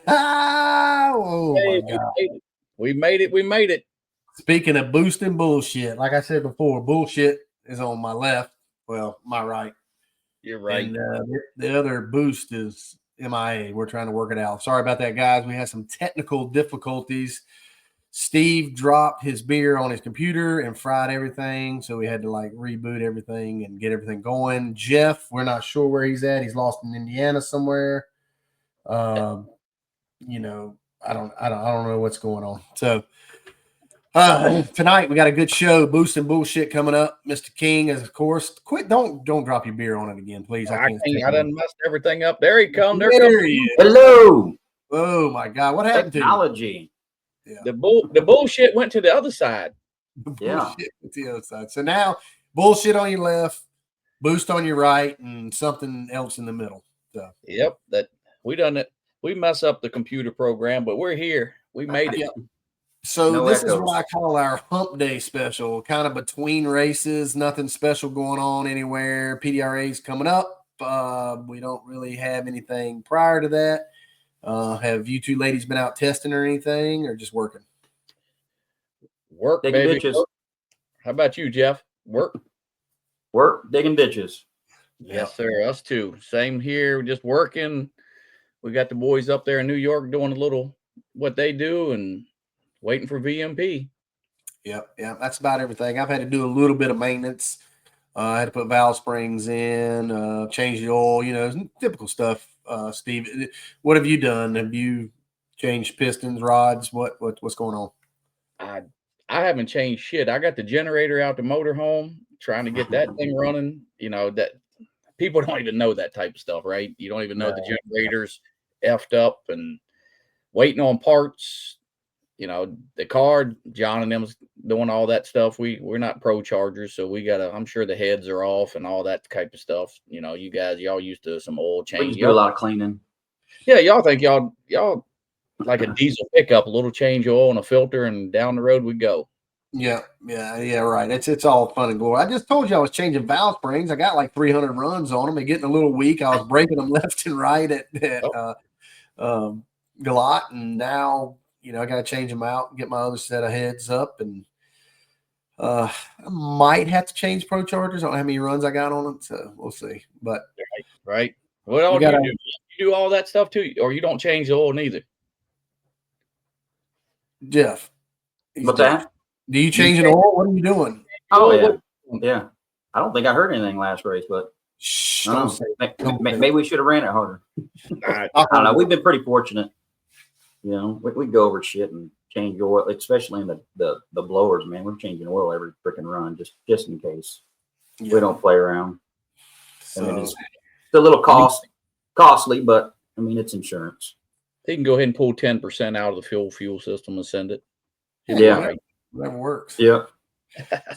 Oh Hey, my God. we made it. We made it. Speaking of boosting bullshit, like I said before, bullshit is on my left. Well, my right. You're right. And the other boost is MIA. We're trying to work it out. Sorry about that, guys. We had some technical difficulties. Steve dropped his beer on his computer and fried everything, so we had to like reboot everything and get everything going. Jeff, we're not sure where he's at. He's lost in Indiana somewhere. Um, I don't know what's going on. So tonight we got a good show, boosting bullshit coming up. Mr. King is of course. Quit! Don't drop your beer on it again, please. I can't. I done messed everything up. There he come. There There he is. Hello. Oh my God! What happened Technology. to you? Yeah. The bullshit went to the other side. Bullshit with the other side. So now bullshit on your left, boost on your right, and something else in the middle. So Yep, that we done it. We mess up the computer program, but we're here. We made it. Yep. So No this echoes. is what I call our hump day special, kind of between races, nothing special going on anywhere. PDRA's coming up. We don't really have anything prior to that. Have you two ladies been out testing or anything, or just working? Work, Digging baby. ditches. How about you, Jeff? Work. Digging ditches. Yes, sir. Us too. Same here. Just working. We got the boys up there in New York doing a little what they do and waiting for VMP. Yep. That's about everything. I've had to do a little bit of maintenance. I had to put valve springs in, change the oil, typical stuff. Steve, what have you done? Have you changed pistons, rods? What's going on? I haven't changed shit. I got the generator out the motorhome, trying to get that thing running. That people don't even know that type of stuff, right? You don't even know the generator's effed up and waiting on parts. The car, John and them's doing all that stuff. We're not pro chargers, so I'm sure the heads are off and all that type of stuff. You guys, y'all used to some oil change. We just do a lot of cleaning. Yeah, y'all think y'all like a diesel pickup, a little change oil and a filter, and down the road we go. Yeah, right. It's all fun and glory. I just told you I was changing valve springs. I got like 300 runs on them. They're getting a little weak. I was breaking them left and right at Galot, and now I got to change them out and get my other set of heads up, and I might have to change Pro Chargers. I don't know how many runs I got on them, so we'll see. But right. What all do you do? You do all that stuff too, or you don't change the oil neither? Jeff, what's that? Do you change an oil? What are you doing? Oh yeah. I don't think I heard anything last race, but maybe we should have ran it harder. I don't know. We've been pretty fortunate. We go over shit and change oil, especially in the blowers, man. We're changing oil every freaking run just in case. We don't play around. So, it's a little costly, but I mean it's insurance. They can go ahead and pull 10% out of the fuel system and send it. Yeah. Whatever works. Yeah.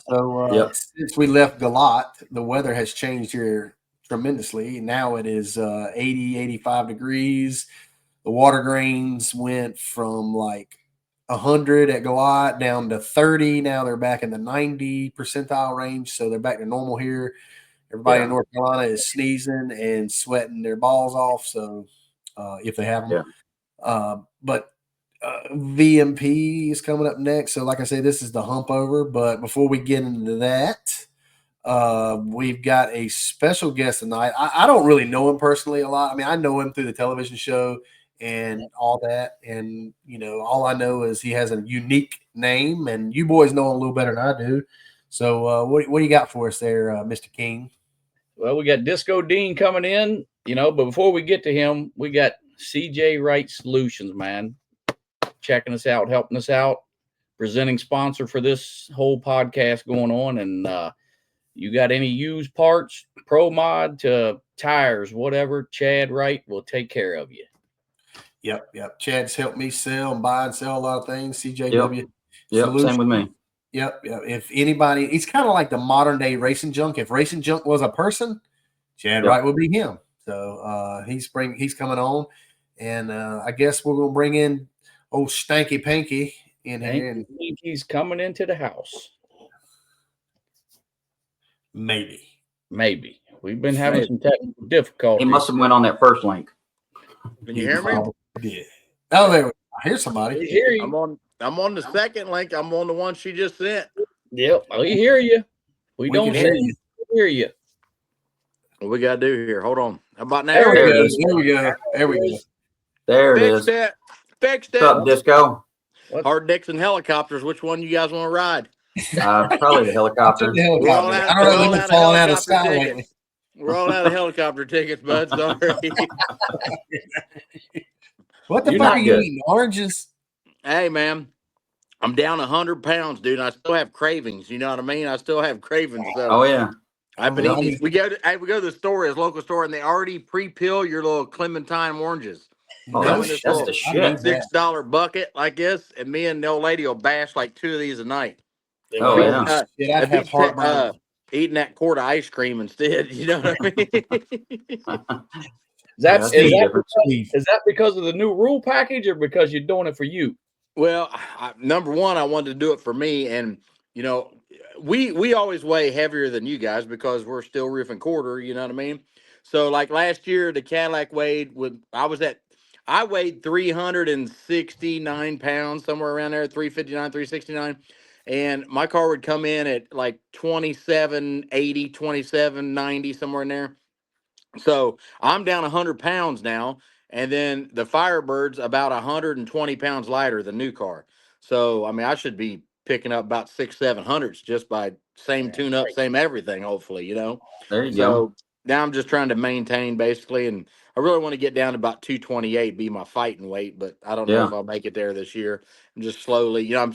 So since we left Galot, the weather has changed here tremendously. Now it is 80, 85 degrees. The water grains went from like 100 at Galot down to 30. Now they're back in the 90 percentile range. So they're back to normal here. Everybody in North Carolina is sneezing and sweating their balls off. So if they have them. But VMP is coming up next. So like I say, this is the hump over. But before we get into that, we've got a special guest tonight. I don't really know him personally a lot. I mean, I know him through the television show and all that. And, all I know is he has a unique name. And you boys know him a little better than I do. So what do you got for us there, Mr. King? Well, we got Disco Dean coming in, but before we get to him, we got CJ Wright Solutions, man, checking us out, helping us out, presenting sponsor for this whole podcast going on. And you got any used parts, pro mod to tires, whatever, Chad Wright will take care of you. Yep. Chad's helped me sell and buy and sell a lot of things. CJW. Yep. Same with me. Yep. If anybody, he's kind of like the modern day Racing Junk. If Racing Junk was a person, Chad Wright would be him. So he's coming on, and I guess we're gonna bring in old Stinky Pinky in here. And he's coming into the house. Maybe. We've been having some technical difficulties. He must have went on that first link. Can you hear me? Yeah. Oh, there. I hear somebody. We hear you. I'm on the second link. I'm on the one she just sent. Yep, we hear you. We don't hear see you. We hear you. What we gotta do here? Hold on. How about now? There we There it go. is. There we go. There we go. There it is. Fixed it. Fixed What's up, it. Disco? Hard dicks and helicopters. Which one you guys want to ride? Probably the helicopter. The helicopter. We're all out- I don't know. we're all They've out been of falling out of the helicopter sky tickets. lately. We're all out of helicopter tickets, bud. Sorry. What the You're fuck not are you good. eating? Oranges? Hey, man. I'm down 100 pounds, dude. And I still have cravings. You know what I mean? I still have cravings. So Oh yeah. I've been Yeah. eating these. We go to the store, his local store, and they already pre-peel your little Clementine oranges. Oh, Come in that's this the little shit. $6 bucket like this, and me and the old lady will bash like 2 of these a night. Oh yeah. Shit, I'd It have beats heartburn. eating that quart of ice cream instead. You know what I mean? Is that, that's is, the that difference. is that because of the new rule package or because you're doing it for you? Well, number one, I wanted to do it for me, and you know, we always weigh heavier than you guys because we're still roof and quarter. You know what I mean? So, like last year, the Cadillac weighed I weighed 369 pounds, somewhere around there, 359, 369. And my car would come in at like 2780, 2790, somewhere in there. So I'm down 100 pounds now. And then the Firebird's about 120 pounds lighter than new car. So, I mean, I should be picking up about 600-700s just by same tune up, same everything, hopefully, you know? There you go. So now I'm just trying to maintain basically. And I really want to get down to about 228, be my fighting weight, but I don't know if I'll make it there this year. I'm just slowly, you know,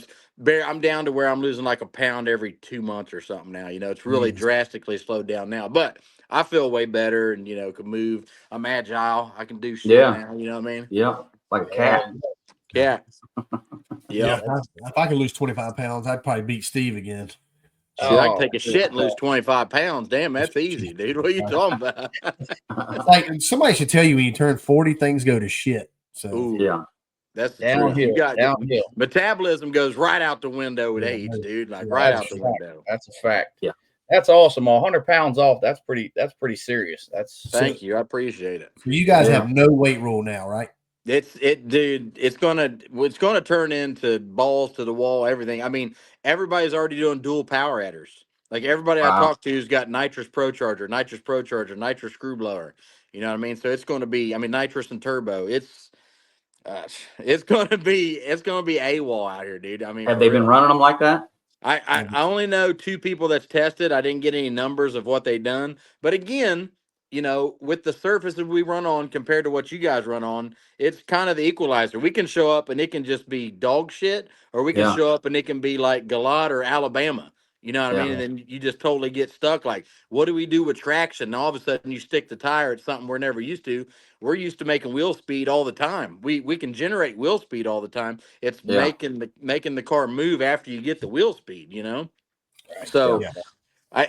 I'm down to where I'm losing like a pound every 2 months or something now. You know, it's really drastically slowed down now, but I feel way better and, you know, can move. I'm agile. I can do shit now. You know what I mean? Yeah. Like a cat. Yeah. Yeah. If I could lose 25 pounds, I'd probably beat Steve again. Shit, I can take a shit and lose 25 pounds. Damn, that's easy, dude. What are you talking about? Like somebody should tell you when you turn 40, things go to shit. So Ooh, Yeah. that's the Downhill. truth. You got Downhill. metabolism goes right out the window with age, dude. Like right out the window. That's a fact. Yeah. That's awesome. 100 pounds off. That's pretty serious. Thank you. I appreciate it. So you guys have no weight rule now, right? Dude, it's gonna turn into balls to the wall, everything. I mean, everybody's already doing dual power adders. Like everybody I talk to has got nitrous procharger, nitrous screw blower. You know what I mean? So it's gonna be, I mean, nitrous and turbo. It's gonna be AWOL out here, dude. I mean, Have they been running them like that? I only know 2 people that's tested. I didn't get any numbers of what they done. But again, you know, with the surfaces we run on compared to what you guys run on, it's kind of the equalizer. We can show up and it can just be dog shit, or we can show up and it can be like Galot or Alabama. You know what I mean? And then you just totally get stuck. Like, what do we do with traction? And all of a sudden you stick the tire at something we're never used to. We're used to making wheel speed all the time. We can generate wheel speed all the time. It's making the car move after you get the wheel speed, you know? So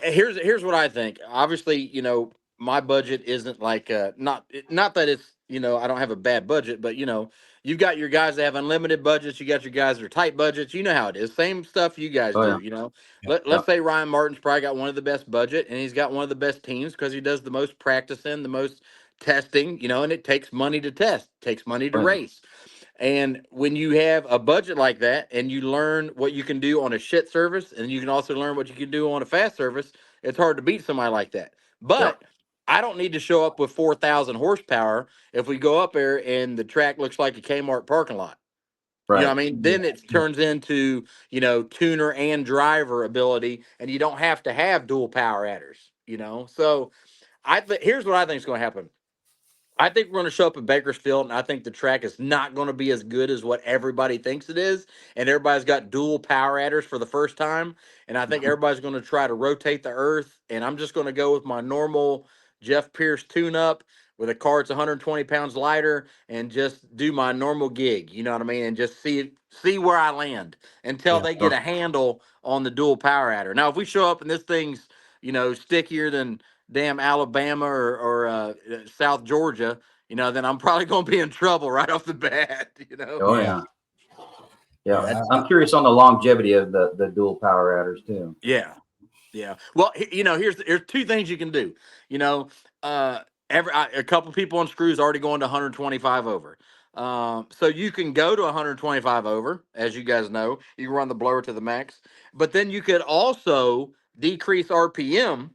here's what I think. Obviously, you know, my budget isn't like not that it's, you know, I don't have a bad budget, but you know, you've got your guys that have unlimited budgets, you got your guys that are tight budgets, you know how it is. Same stuff you guys do, you know. Let's say Ryan Martin's probably got one of the best budget and he's got one of the best teams because he does the most practicing, the most testing, you know, and it takes money to test, takes money to race. And when you have a budget like that and you learn what you can do on a shit service and you can also learn what you can do on a fast service, it's hard to beat somebody like that. But I don't need to show up with 4,000 horsepower if we go up there and the track looks like a Kmart parking lot. You know what I mean? Then it turns into, you know, tuner and driver ability, and you don't have to have dual power adders, you know? So here's what I think is going to happen. I think we're going to show up in Bakersfield, and I think the track is not going to be as good as what everybody thinks it is. And everybody's got dual power adders for the first time. And I think everybody's going to try to rotate the earth. And I'm just going to go with my normal Jeff Pierce tune-up with a car that's 120 pounds lighter and just do my normal gig. You know what I mean? And just see where I land until they get a handle on the dual power adder. Now, if we show up and this thing's, you know, stickier than damn Alabama or South Georgia, you know, then I'm probably going to be in trouble right off the bat, you know? Oh, yeah. I'm curious on the longevity of the dual power adders too. Yeah. Well, you know, here's 2 things you can do. You know, a couple people on screws already going to 125 over. So you can go to 125 over, as you guys know. You can run the blower to the max, but then you could also decrease RPM,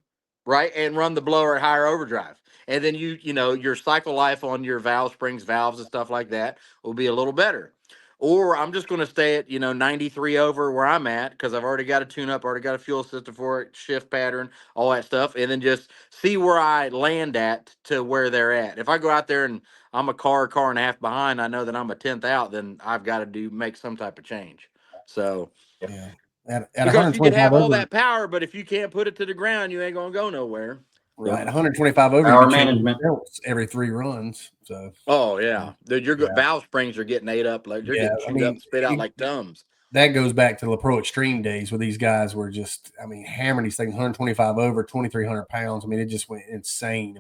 right, and run the blower at higher overdrive. And then your cycle life on your valve springs, valves, and stuff like that will be a little better. Or I'm just going to stay at 93 over where I'm at because I've already got a tune up, already got a fuel system for it, shift pattern, all that stuff, and then just see where I land at to where they're at. If I go out there and I'm a car and a half behind, I know that I'm a 10th out, then I've got to make some type of change. So yeah, at because you can 125 have all over, that power, but if you can't put it to the ground, you ain't gonna go nowhere. right? 125 over, power you change management belts every 3 runs. So Oh yeah, your valve springs are getting ate up, like they're getting chewed up, spit out like Tums. That goes back to the Pro Extreme days where these guys were just, hammering these things 125 over, 2,300 pounds. It just went insane.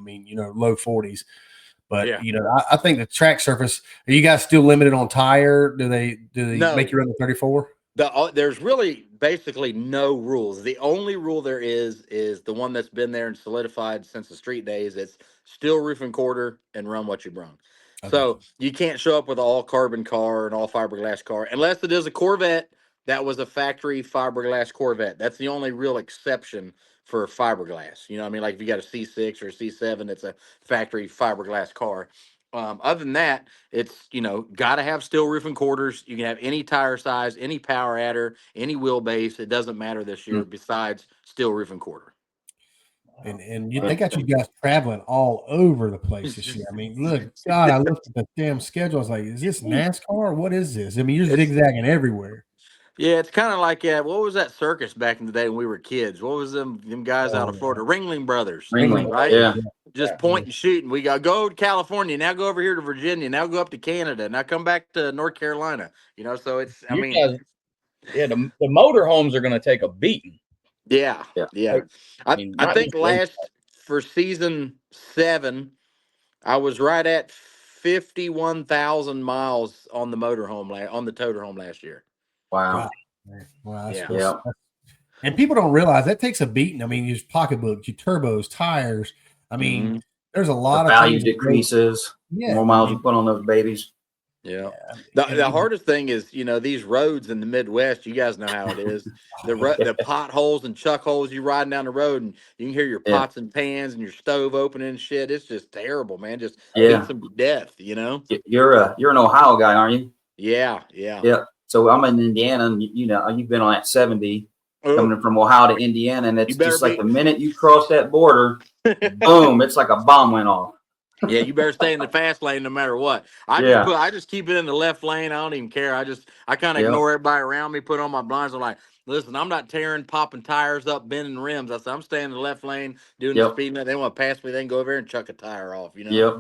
Low 40s. But I think the track surface. Are you guys still limited on tire? Do they make you run the 34? There's really basically no rules. The only rule there is the one that's been there and solidified since the street days. It's steel roof and quarter and run what you brung. Okay. So you can't show up with an all carbon car and all fiberglass car unless it is a Corvette that was a factory fiberglass Corvette. That's the only real exception for fiberglass. Like if you got a C6 or a C7, it's a factory fiberglass car. Other than that, it's got to have steel roof and quarters. You can have any tire size, any power adder, any wheelbase. It doesn't matter this year. Besides steel roof and quarter. And they got you guys traveling all over the place this year. Look, God, I looked at the damn schedule. I was like, is this NASCAR? What is this? You're zigzagging everywhere. Yeah, it's kind of like what was that circus back in the day when we were kids? What was them guys out of Florida? Ringling Brothers. Ringling, right? Yeah. Just point and shoot. And we go to California, now go over here to Virginia, now go up to Canada, now come back to North Carolina. So it's the motorhomes are going to take a beating. Yeah. I think for season 7, I was right at 51,000 miles on the motorhome on the toter home last year. Wow. Yeah. And people don't realize that takes a beating. Your pocketbook, your turbos, tires. There's a lot of value decreases. More miles you put on those babies. Yeah. The hardest thing is, these roads in the Midwest, you guys know how it is. The potholes and chuck holes, you riding down the road and you can hear your pots and pans and your stove opening and shit. It's just terrible, man. Just beats them to death, You're an Ohio guy, aren't you? Yeah. So I'm in Indiana, and you've been on that 70 coming from Ohio to Indiana, and it's just like the minute you cross that border, boom, it's like a bomb went off. Yeah, you better stay in the fast lane no matter what. I just keep it in the left lane. I don't even care. I kind of ignore everybody around me, put on my blinds. I'm like, listen, I'm not popping tires up, bending rims. I said, I'm staying in the left lane, doing the speed limit. They want to pass me, they can go over there and chuck a tire off, Yep.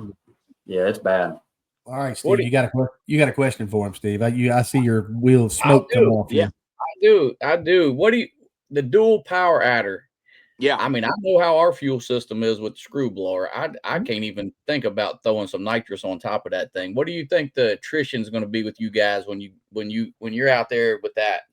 Yeah, it's bad. All right, Steve, you got a question for him, Steve. I see your wheel of smoke come off. Yeah, I do. The dual power adder? Yeah, I know how our fuel system is with the screw blower. I can't even think about throwing some nitrous on top of that thing. What do you think the attrition is going to be with you guys when you're out there with that?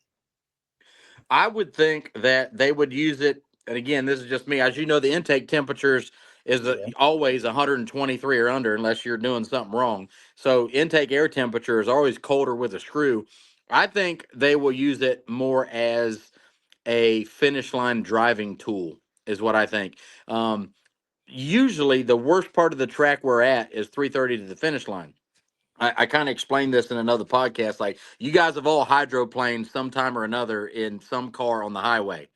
I would think that they would use it. And again, this is just me. As you know, the intake temperatures is always 123 or under, unless you're doing something wrong. So intake air temperature is always colder with a screw. I think they will use it more as a finish line driving tool is what I think. Usually the worst part of the track we're at is 330 to the finish line. I kind of explained this in another podcast. Like, you guys have all hydroplaned sometime or another in some car on the highway.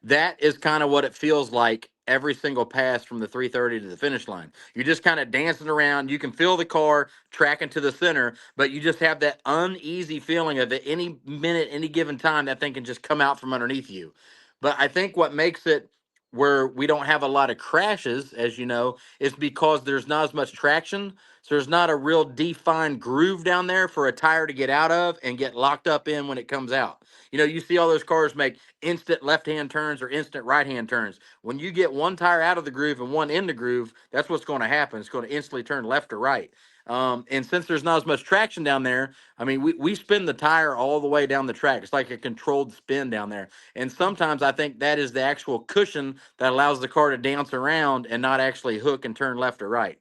That is kind of what it feels like every single pass from the 330 to the finish line. You're just kind of dancing around. You can feel the car tracking to the center, but you just have that uneasy feeling of at any minute, any given time, that thing can just come out from underneath you. But I think what makes it where we don't have a lot of crashes, as you know, is because there's not as much traction. So there's not a real defined groove down there for a tire to get out of and get locked up in when it comes out. You see all those cars make instant left-hand turns or instant right-hand turns. When you get one tire out of the groove and one in the groove, that's what's going to happen. It's going to instantly turn left or right. And since there's not as much traction down there, we spin the tire all the way down the track. It's like a controlled spin down there. And sometimes I think that is the actual cushion that allows the car to dance around and not actually hook and turn left or right.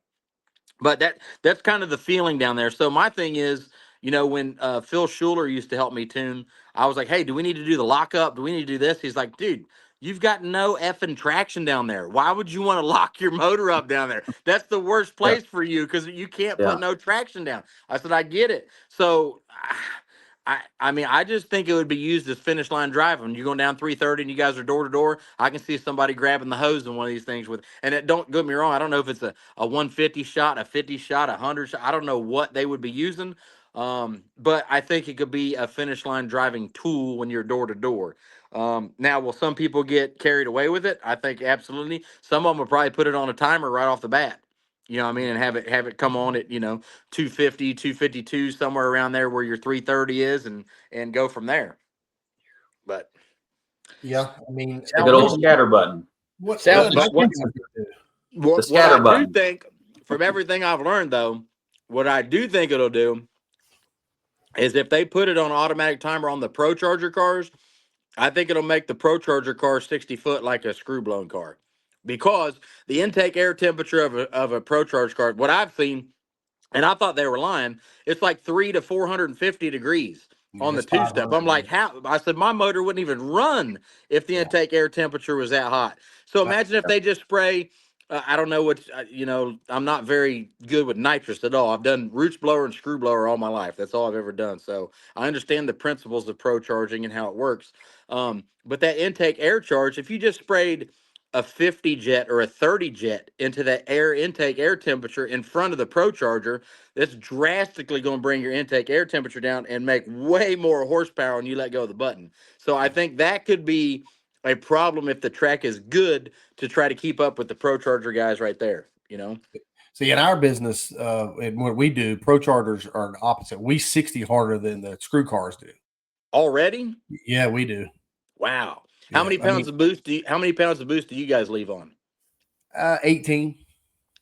But that's kind of the feeling down there. So my thing is, when Phil Schuler used to help me tune, I was like, hey, do we need to do the lockup? Do we need to do this? He's like, dude, you've got no effing traction down there. Why would you want to lock your motor up down there? That's the worst place for you because you can't put no traction down. I said, I get it. So I mean, I just think it would be used as finish line driving. You're going down 330 and you guys are door to door. I can see somebody grabbing the hose in one of these things don't get me wrong. I don't know if it's a 150 shot, a 50 shot, a 100 shot. I don't know what they would be using. But I think it could be a finish line driving tool when you're door to door. Now, will some people get carried away with it? I think absolutely. Some of them will probably put it on a timer right off the bat. You know what I mean? And have it come on at, 250, 252, somewhere around there where your 330 is and go from there. But yeah, I mean, the good old scatter button. What I do think, from everything I've learned though, what I do think it'll do is if they put it on automatic timer on the Pro Charger cars, I think it'll make the Pro Charger car 60 foot like a screw blown car. Because the intake air temperature of a Pro Charge car, what I've seen, and I thought they were lying, it's like 300 to 450 degrees on the two-step. I'm like, how? I said, my motor wouldn't even run if the intake air temperature was that hot. So imagine if they just spray, I don't know what, I'm not very good with nitrous at all. I've done roots blower and screw blower all my life. That's all I've ever done. So I understand the principles of Pro Charging and how it works. But that intake air charge, if you just sprayed a 50 jet or a 30 jet into that intake air temperature in front of the Pro Charger, that's drastically going to bring your intake air temperature down and make way more horsepower when you let go of the button. So I think that could be a problem if the track is good to try to keep up with the Pro Charger guys right there, See, in our business, and what we do, Pro Chargers are the opposite. We 60 harder than the screw cars do. Already? Yeah, we do. Wow. How many pounds of boost do you guys leave on? 18.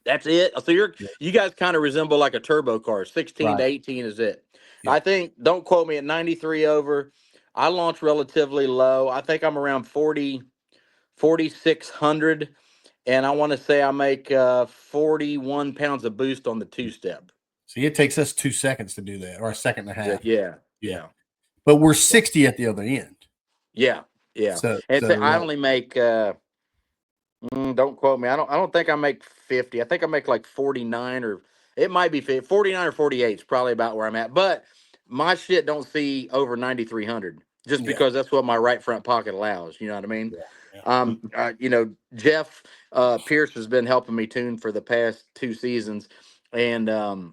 That's it. So you guys kind of resemble like a turbo car. 16 to 18 is it. Yeah. I think, don't quote me, at 93 over, I launch relatively low. I think I'm around 4,600, and I want to say I make 41 pounds of boost on the two-step. See, it takes us 2 seconds to do that, or a second and a half. Yeah. But we're 60 at the other end. Yeah. I only make don't quote me. I don't think I make 50. I think I make like 49, or it might be 50, 49 or 48 is probably about where I'm at. But my shit don't see over 9,300 just because that's what my right front pocket allows. You know what I mean? Yeah. Jeff Pierce has been helping me tune for the past 2 seasons, and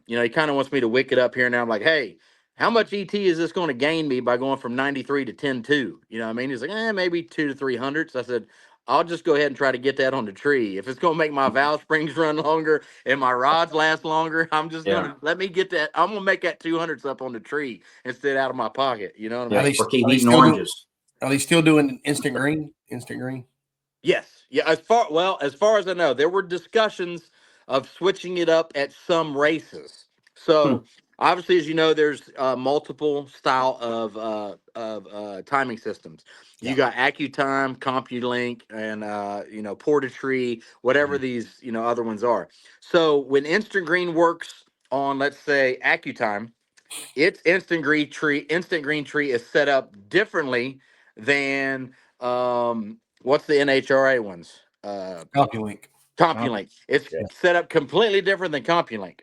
he kind of wants me to wick it up here now. I'm like, hey, how much ET is this going to gain me by going from 93 to 10.2? You know what I mean? He's like, maybe 200 to 300. So I said, I'll just go ahead and try to get that on the tree. If it's going to make my valve springs run longer and my rods last longer, I'm just going to let me get that. I'm going to make that 200s up on the tree instead out of my pocket. You know what I mean? Or keep eating oranges. Are they still doing instant green? Instant green? Yes. Yeah. As far as I know, there were discussions of switching it up at some races. So obviously, as you know, there's multiple style of timing systems. You got AccuTime, CompuLink, and Portatree, whatever these other ones are. So when Instant Green works on, let's say, AccuTime, its Instant Green tree is set up differently than what's the NHRA ones? CompuLink. CompuLink. It's set up completely different than CompuLink.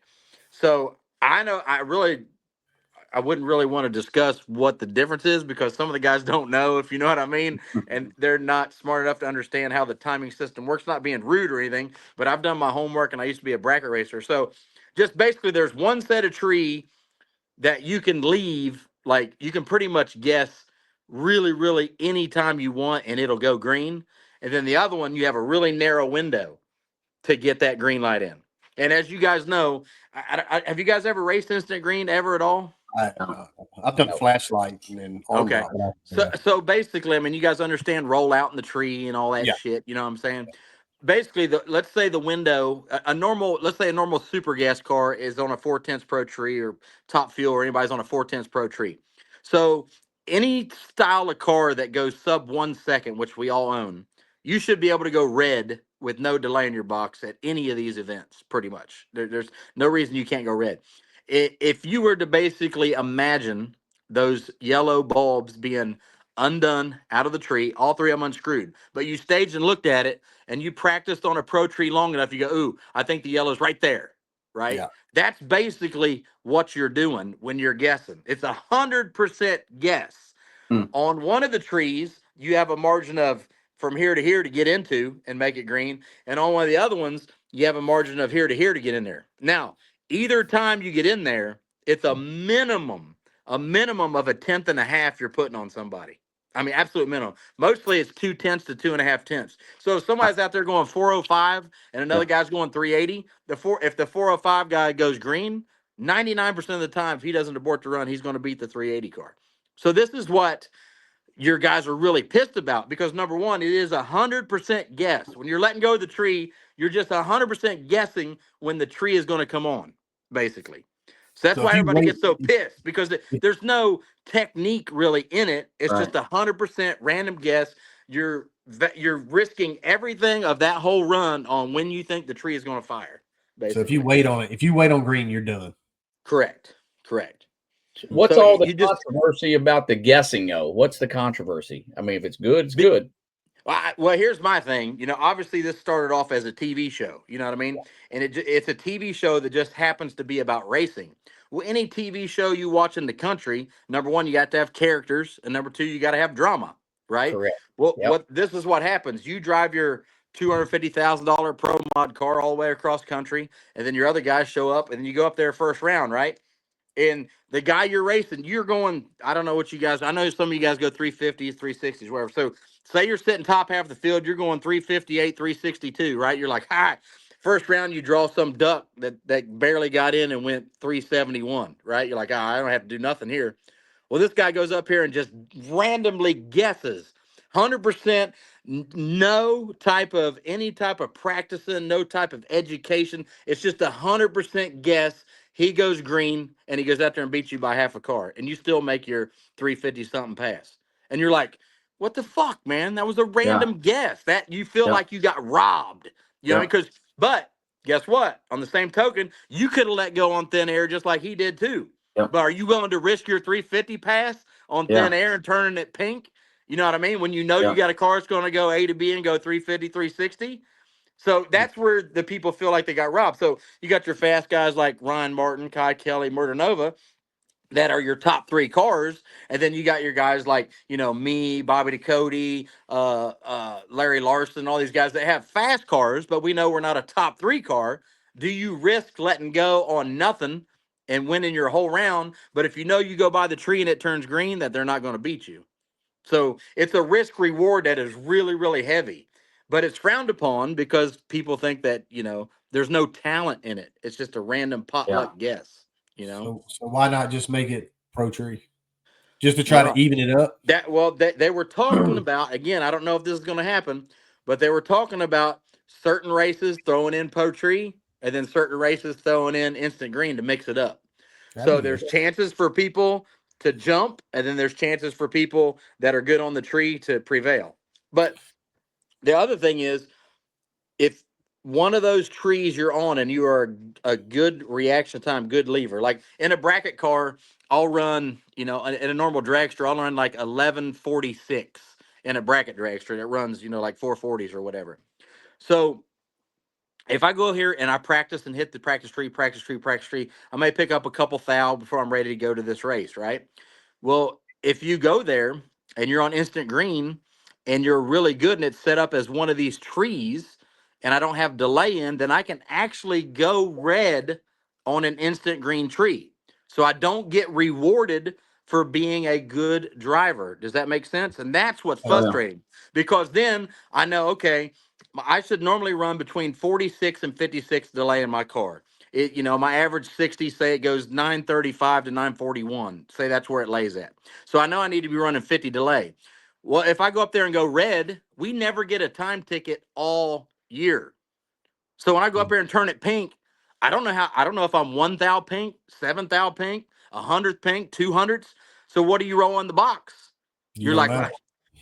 So I know I wouldn't really want to discuss what the difference is because some of the guys don't know, if you know what I mean, and they're not smart enough to understand how the timing system works. Not being rude or anything, but I've done my homework and I used to be a bracket racer. So just basically there's one set of tree that you can leave, like you can pretty much guess really, really any time you want and it'll go green. And then the other one, you have a really narrow window to get that green light in. And as you guys know, have you guys ever raced instant green ever at all? I've done flashlight and then okay. So basically, I mean, you guys understand roll out in the tree and all that shit. You know what I'm saying? Basically, let's say the window, a normal super gas car is on a 410 Pro tree, or Top Fuel, or anybody's on a 410 Pro tree. So any style of car that goes sub 1 second, which we all own, you should be able to go red with no delay in your box at any of these events, pretty much. There's no reason you can't go red. If you were to basically imagine those yellow bulbs being undone out of the tree, all three of them unscrewed, but you staged and looked at it and you practiced on a pro tree long enough, you go, ooh, I think the yellow's right there, right? Yeah. That's basically what you're doing when you're guessing. It's 100% guess. On one of the trees, you have a margin of from here to here to get into and make it green. And on one of the other ones, you have a margin of here to here to get in there. Now, either time you get in there, it's a minimum of 1/10 you're putting on somebody. I mean, absolute minimum. Mostly it's 2/10 to 2.5. So if somebody's out there going 405 and another guy's going 380, if the 405 guy goes green, 99% of the time, if he doesn't abort the run, he's going to beat the 380 car. So this is what your guys are really pissed about, because number one, it is 100% guess. When you're letting go of the tree, you're just 100% guessing when the tree is going to come on, basically. So that's why everybody gets so pissed, because there's no technique really in it. It's just 100% random guess. You're risking everything of that whole run on when you think the tree is going to fire. Basically. So if you wait on it, if you wait on green, you're done. Correct. What's all the controversy about the guessing, though? What's the controversy? I mean, if it's good, it's good. Well, here's my thing. Obviously this started off as a TV show. You know what I mean? And it's a TV show that just happens to be about racing. Well, any TV show you watch in the country, number one, you got to have characters, and number two, you got to have drama, right? Correct. Well, this is what happens. You drive your $250,000 pro mod car all the way across country, and then your other guys show up, and then you go up there first round, right? And the guy you're racing, you're going, I don't know what you guys, I know some of you guys go 350s, 360s, whatever. So say you're sitting top half of the field, you're going 358, 362, right? You're like, hi. First round, you draw some duck that barely got in and went 371, right? You're like, I don't have to do nothing here. Well, this guy goes up here and just randomly guesses 100%, no type of any type of practicing, no type of education. It's just 100% guess. He goes green and he goes out there and beats you by half a car, and you still make your 350 something pass. And you're like, what the fuck, man? That was a random guess. That you feel like you got robbed. You know, but guess what? On the same token, you could have let go on thin air just like he did too. But are you willing to risk your 350 pass on thin air and turning it pink? You know what I mean? When you know you got a car that's going to go A to B and go 350, 360. So that's where the people feel like they got robbed. So you got your fast guys like Ryan Martin, Kai Kelly, Murder Nova that are your top three cars. And then you got your guys like, me, Bobby DeCody, Larry Larson, all these guys that have fast cars, but we know we're not a top three car. Do you risk letting go on nothing and winning your whole round? But if you know you go by the tree and it turns green, that they're not going to beat you. So it's a risk reward that is really, really heavy. But it's frowned upon because people think that, there's no talent in it. It's just a random potluck guess, So why not just make it pro tree? Just to try to even it up? They were talking about, again, I don't know if this is going to happen, but they were talking about certain races throwing in pro tree and then certain races throwing in instant green to mix it up. So there's chances for people to jump, and then there's chances for people that are good on the tree to prevail. But the other thing is, if one of those trees you're on and you are a good reaction time, good lever, like in a bracket car, I'll run, in a normal dragster, I'll run like 1146 in a bracket dragster that runs, like 440s or whatever. So if I go here and I practice and hit the practice tree, I may pick up a couple thou before I'm ready to go to this race, right? Well, if you go there and you're on instant green and you're really good and it's set up as one of these trees and I don't have delay in, then I can actually go red on an instant green tree. So I don't get rewarded for being a good driver. Does that make sense? And that's what's frustrating, because then I know, okay, I should normally run between 46 and 56 delay in my car. My average 60, say it goes 935 to 941. Say that's where it lays at. So I know I need to be running 50 delay. Well, if I go up there and go red, we never get a time ticket all year. So when I go up there and turn it pink, I don't know if I'm 1 thou pink, 7 thou pink, 100th pink, 200ths. So what do you roll in the box? You're like,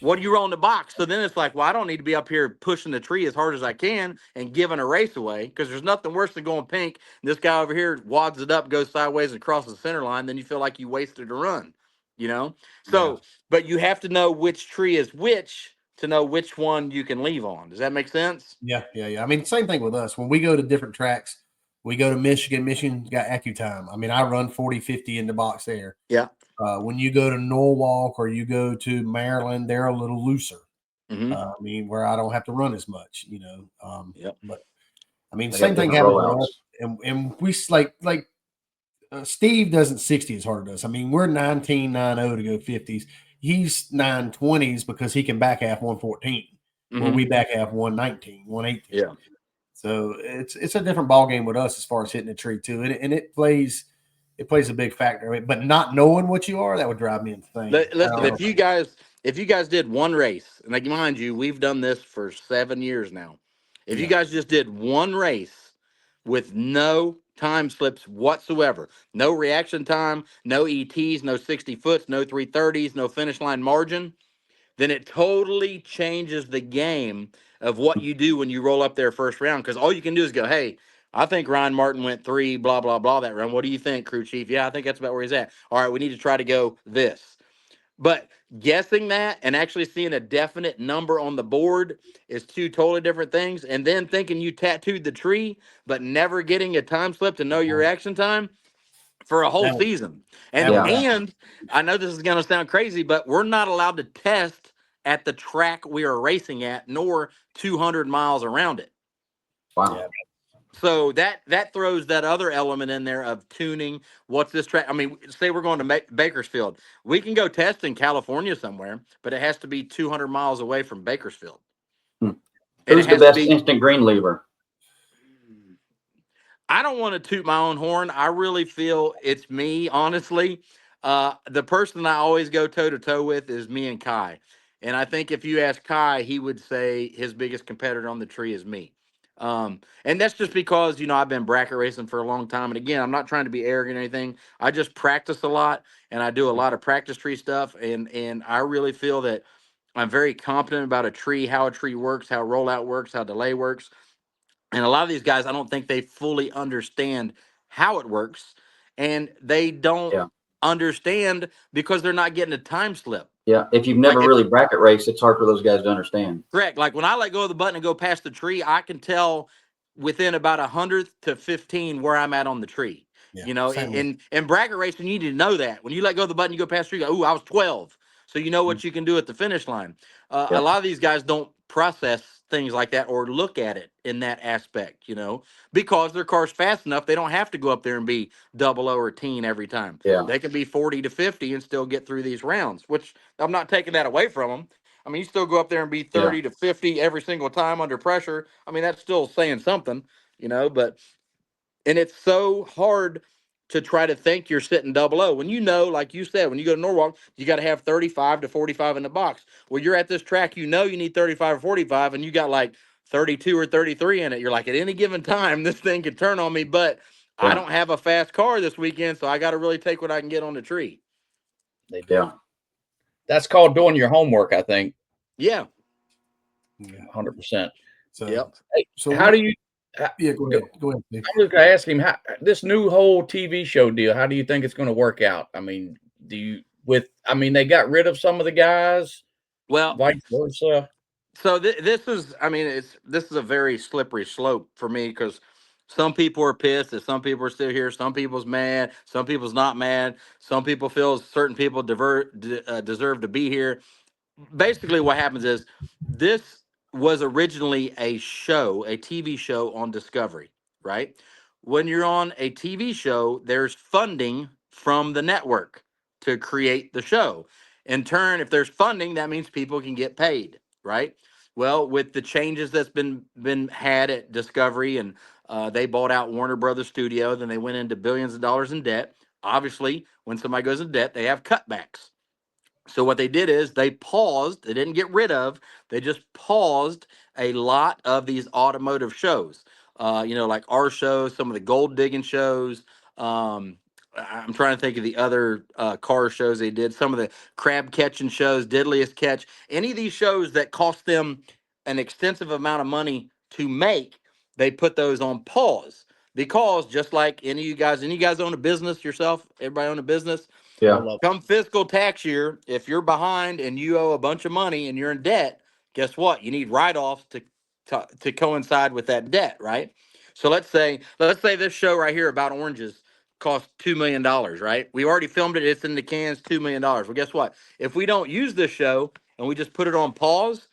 what do you roll in the box? So then it's like, well, I don't need to be up here pushing the tree as hard as I can and giving a race away, because there's nothing worse than going pink. And this guy over here wads it up, goes sideways and crosses the center line. Then you feel like you wasted a run, you know? So, Yeah. but you have to know which tree is which to know which one you can leave on. Does that make sense? Yeah. I mean, same thing with us. When we go to different tracks, we go to Michigan. Michigan's got AccuTime. I mean, I run 40, 50 in the box there. Yeah. When you go to Norwalk or you go to Maryland, they're a little looser. Mm-hmm. I mean, where I don't have to run as much, Yep. But I mean, They same got thing different happens with rollouts. us. And we like Steve doesn't 60 as hard as us. I mean, we're 19.90 to go 50s. He's 920s because he can back half 114, where we back half 119, 118. Yeah. So it's a different ball game with us as far as hitting a tree too, and it plays a big factor. I mean, but not knowing what you are, that would drive me insane. Listen, if you guys did one race, and like mind you, we've done this for 7 years now. If you guys just did one race with no time slips whatsoever, no reaction time, no ETs, no 60 foots, no 330s, no finish line margin, then it totally changes the game of what you do when you roll up there first round. Because all you can do is go, hey, I think Ryan Martin went 3, blah, blah, blah that round. What do you think, crew chief? Yeah, I think that's about where he's at. All right, we need to try to go this. But guessing that and actually seeing a definite number on the board is two totally different things. And then thinking you tattooed the tree, but never getting a time slip to know your reaction time for a whole season. And I know this is going to sound crazy, but we're not allowed to test at the track we are racing at, nor 200 miles around it. Wow. Yeah. So that throws that other element in there of tuning. What's this track? I mean, say we're going to Bakersfield. We can go test in California somewhere, but it has to be 200 miles away from Bakersfield. Who's the best instant green lever? I don't want to toot my own horn. I really feel it's me, honestly. The person I always go toe-to-toe with is me and Kai. And I think if you ask Kai, he would say his biggest competitor on the tree is me. And that's just because, I've been bracket racing for a long time. And again, I'm not trying to be arrogant or anything. I just practice a lot, and I do a lot of practice tree stuff. And I really feel that I'm very competent about a tree, how a tree works, how rollout works, how delay works. And a lot of these guys, I don't think they fully understand how it works. And they don't understand because they're not getting a time slip. Yeah. If you've never really bracket raced, it's hard for those guys to understand. Correct. Like when I let go of the button and go past the tree, I can tell within about 100 to 15 where I'm at on the tree. Yeah, in bracket racing, you need to know that. When you let go of the button, you go past the tree, you go, ooh, I was 12. So you know what you can do at the finish line. A lot of these guys don't process things like that or look at it in that aspect, because their car's fast enough. They don't have to go up there and be 00 or teen every time. Yeah. They can be 40 to 50 and still get through these rounds, which I'm not taking that away from them. I mean, you still go up there and be 30 to 50 every single time under pressure. I mean, that's still saying something, but and it's so hard to try to think you're sitting 00 when like you said, when you go to Norwalk, you got to have 35 to 45 in the box. Well, you're at this track, you need 35 or 45, and you got like 32 or 33 in it. You're like, at any given time, this thing could turn on me, but I don't have a fast car this weekend, so I got to really take what I can get on the tree. They do. Yeah. That's called doing your homework, I think. Yeah. 100%. So, hey, so how do you? Go ahead. Go ahead. I was going to ask him this new whole TV show deal. How do you think it's going to work out? I mean, they got rid of some of the guys. Well, vice versa. So this is a very slippery slope for me, because some people are pissed that some people are still here. Some people's mad. Some people's not mad. Some people feel certain people deserve to be here. Basically, what happens is this was originally a TV show on Discovery, right? When you're on a TV show, there's funding from the network to create the show. In turn, if there's funding, that means people can get paid, right? Well, with the changes that's been had at Discovery, and they bought out Warner Brothers Studio, then they went into billions of dollars in debt. Obviously, when somebody goes in debt, they have cutbacks. So what they did is they paused. They didn't get rid of. They just paused a lot of these automotive shows. Like our shows, some of the gold digging shows, I'm trying to think of the other car shows they did. Some of the crab catching shows, Deadliest Catch, any of these shows that cost them an extensive amount of money to make, they put those on pause because just like any of you guys own a business yourself, everybody own a business. Yeah. Come fiscal tax year, if you're behind and you owe a bunch of money and you're in debt, guess what? You need write-offs to coincide with that debt, right? So let's say this show right here about oranges cost $2 million, right? We already filmed it. It's in the cans, $2 million. Well, guess what? If we don't use this show and we just put it on pause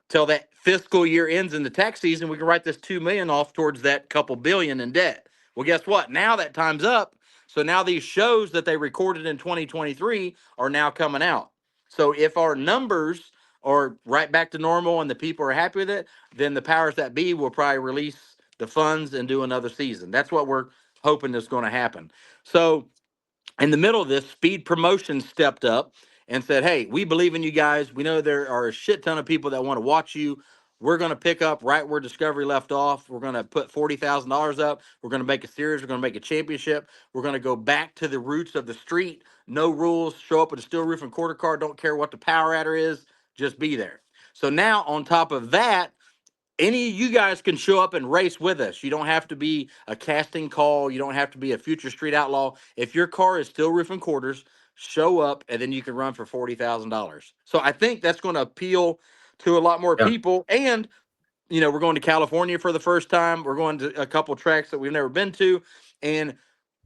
till that fiscal year ends in the tax season, we can write this 2 million off towards that couple billion in debt. Well, guess what? Now that time's up. So now these shows that they recorded in 2023 are now coming out. So if our numbers are right back to normal and the people are happy with it, then the powers that be will probably release the funds and do another season. That's what we're hoping is going to happen. So in the middle of this, Speed Promotion stepped up and said, hey, we believe in you guys. We know there are a shit ton of people that want to watch you. We're going to pick up right where Discovery left off. We're going to put $40,000 up. We're going to make a series. We're going to make a championship. We're going to go back to the roots of the street. No rules. Show up with a steel roof and quarter car. Don't care what the power adder is. Just be there. So now on top of that, any of you guys can show up and race with us. You don't have to be a casting call. You don't have to be a future street outlaw. If your car is steel roof and quarters, show up and then you can run for $40,000. So I think that's going to appeal to a lot more people. And, you know, we're going to California for the first time. We're going to a couple tracks that we've never been to. And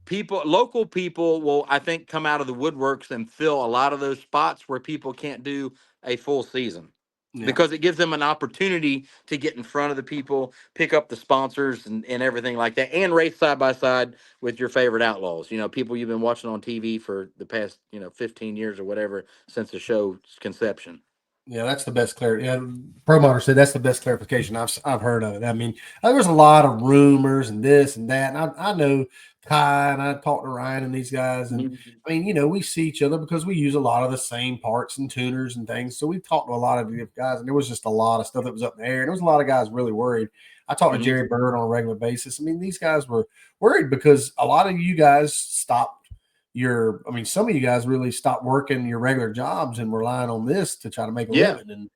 local people will, I think, come out of the woodworks and fill a lot of those spots where people can't do a full season. Yeah. Because it gives them an opportunity to get in front of the people, pick up the sponsors and everything like that, and race side by side with your favorite outlaws. You know, people you've been watching on TV for the past, 15 years or whatever since the show's conception. Yeah, that's the best clarity. Yeah, Promoter said that's the best clarification I've heard of it. I mean, there was a lot of rumors and this and that, and I know Kai and I talked to Ryan and these guys, and I mean, we see each other because we use a lot of the same parts and tuners and things. So we talked to a lot of the guys, and there was just a lot of stuff that was up in the air, and there was a lot of guys really worried. I talked to Jerry Bird on a regular basis. I mean, these guys were worried because a lot of you guys stopped. Some of you guys really stopped working your regular jobs and relying on this to try to make a living.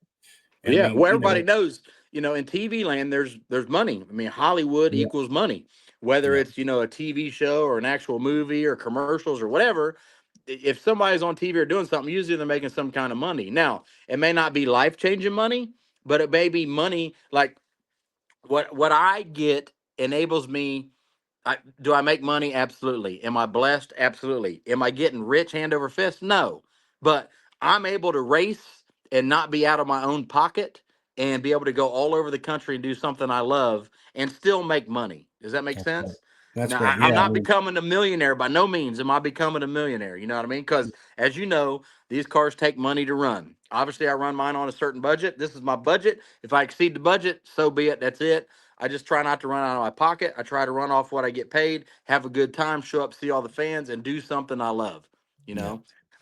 And everybody knows, in TV land, there's money. I mean, Hollywood equals money, whether it's, a TV show or an actual movie or commercials or whatever. If somebody's on TV or doing something, usually they're making some kind of money. Now, it may not be life-changing money, but it may be money like what I get enables me. Do I make money? Absolutely. Am I blessed? Absolutely. Am I getting rich hand over fist? No. But I'm able to race and not be out of my own pocket and be able to go all over the country and do something I love and still make money. Does that make sense? That's now, great. I'm not becoming a millionaire by no means. Am I becoming a millionaire? You know what I mean? Because as you know, these cars take money to run. Obviously, I run mine on a certain budget. This is my budget. If I exceed the budget, so be it. That's it. I just try not to run out of my pocket. I try to run off what I get paid, have a good time, show up, see all the fans, and do something I love.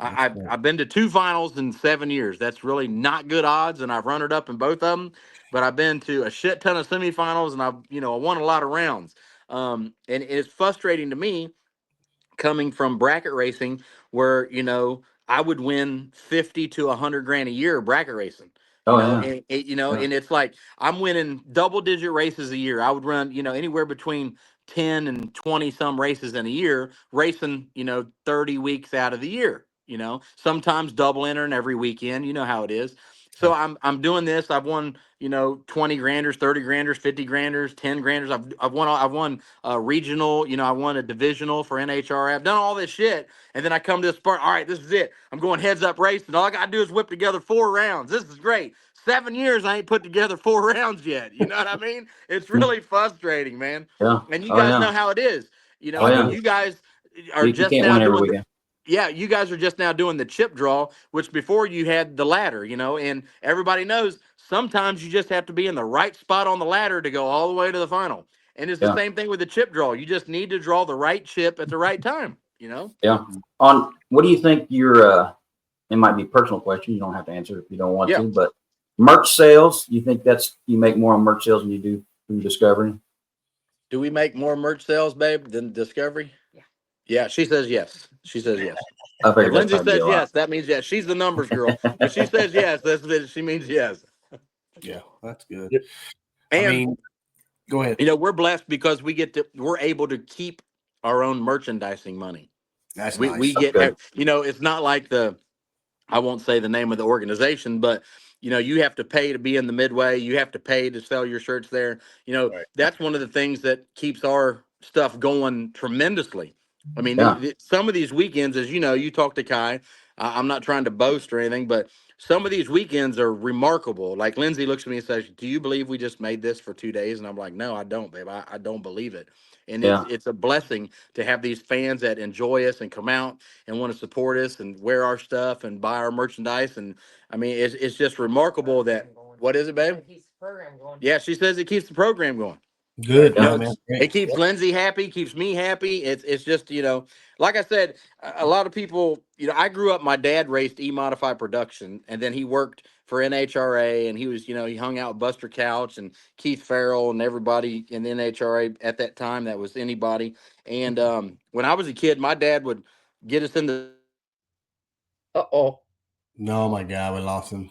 I've been to 2 finals in 7 years. That's really not good odds, and I've run it up in both of them. But I've been to a shit ton of semifinals, and I won a lot of rounds. And it's frustrating to me coming from bracket racing where, I would win 50 to 100 grand a year bracket racing. And it's like I'm winning double-digit races a year. I would run, anywhere between 10 and 20 some races in a year, racing, 30 weeks out of the year. Sometimes double entering every weekend. You know how it is. So I'm doing this. I've won, 20 granders, 30 granders, 50 granders, 10 granders. I've won regional, I won a divisional for NHRA. I've done all this shit. And then I come to this part. All right, this is it. I'm going heads up race. And all I got to do is whip together 4 rounds. This is great. 7 years, I ain't put together 4 rounds yet. You know what I mean? It's really frustrating, man. Yeah. And you guys know how it is. You guys are just now doing you guys are just now doing the chip draw, which before you had the ladder, and everybody knows sometimes you just have to be in the right spot on the ladder to go all the way to the final. And it's the same thing with the chip draw. You just need to draw the right chip at the right time, Yeah. On what do you think your it might be a personal question. You don't have to answer if you don't want to, but merch sales, you think you make more on merch sales than you do from Discovery? Do we make more merch sales, babe, than Discovery? Yeah, she says yes. She says yes. I If figured that's Lindsay probably says a lot. yes, that means yes. She's the numbers girl. If she says yes, she means yes. Yeah, that's good. And I mean, go ahead. We're blessed because we're able to keep our own merchandising money. That's we nice. we get it's not like I won't say the name of the organization, but you have to pay to be in the Midway. You have to pay to sell your shirts there. Right. That's one of the things that keeps our stuff going tremendously. I mean, some of these weekends, as you talk to Kai. I'm not trying to boast or anything, but some of these weekends are remarkable. Like Lindsay looks at me and says, "Do you believe we just made this for 2 days?" And I'm like, "No, I don't, babe. I don't believe it." And it's a blessing to have these fans that enjoy us and come out and want to support us and wear our stuff and buy our merchandise. And I mean, it's just remarkable that, what is it, babe? It keeps the program going. Yeah, she says it keeps the program going. Good. Man. It keeps Lindsay happy, keeps me happy. It's just, like I said, a lot of people, I grew up, my dad raced E-Modify production, and then he worked for NHRA, and he was, he hung out with Buster Couch and Keith Farrell and everybody in the NHRA at that time that was anybody. And when I was a kid, my dad would get us in the. No, my God, we lost him.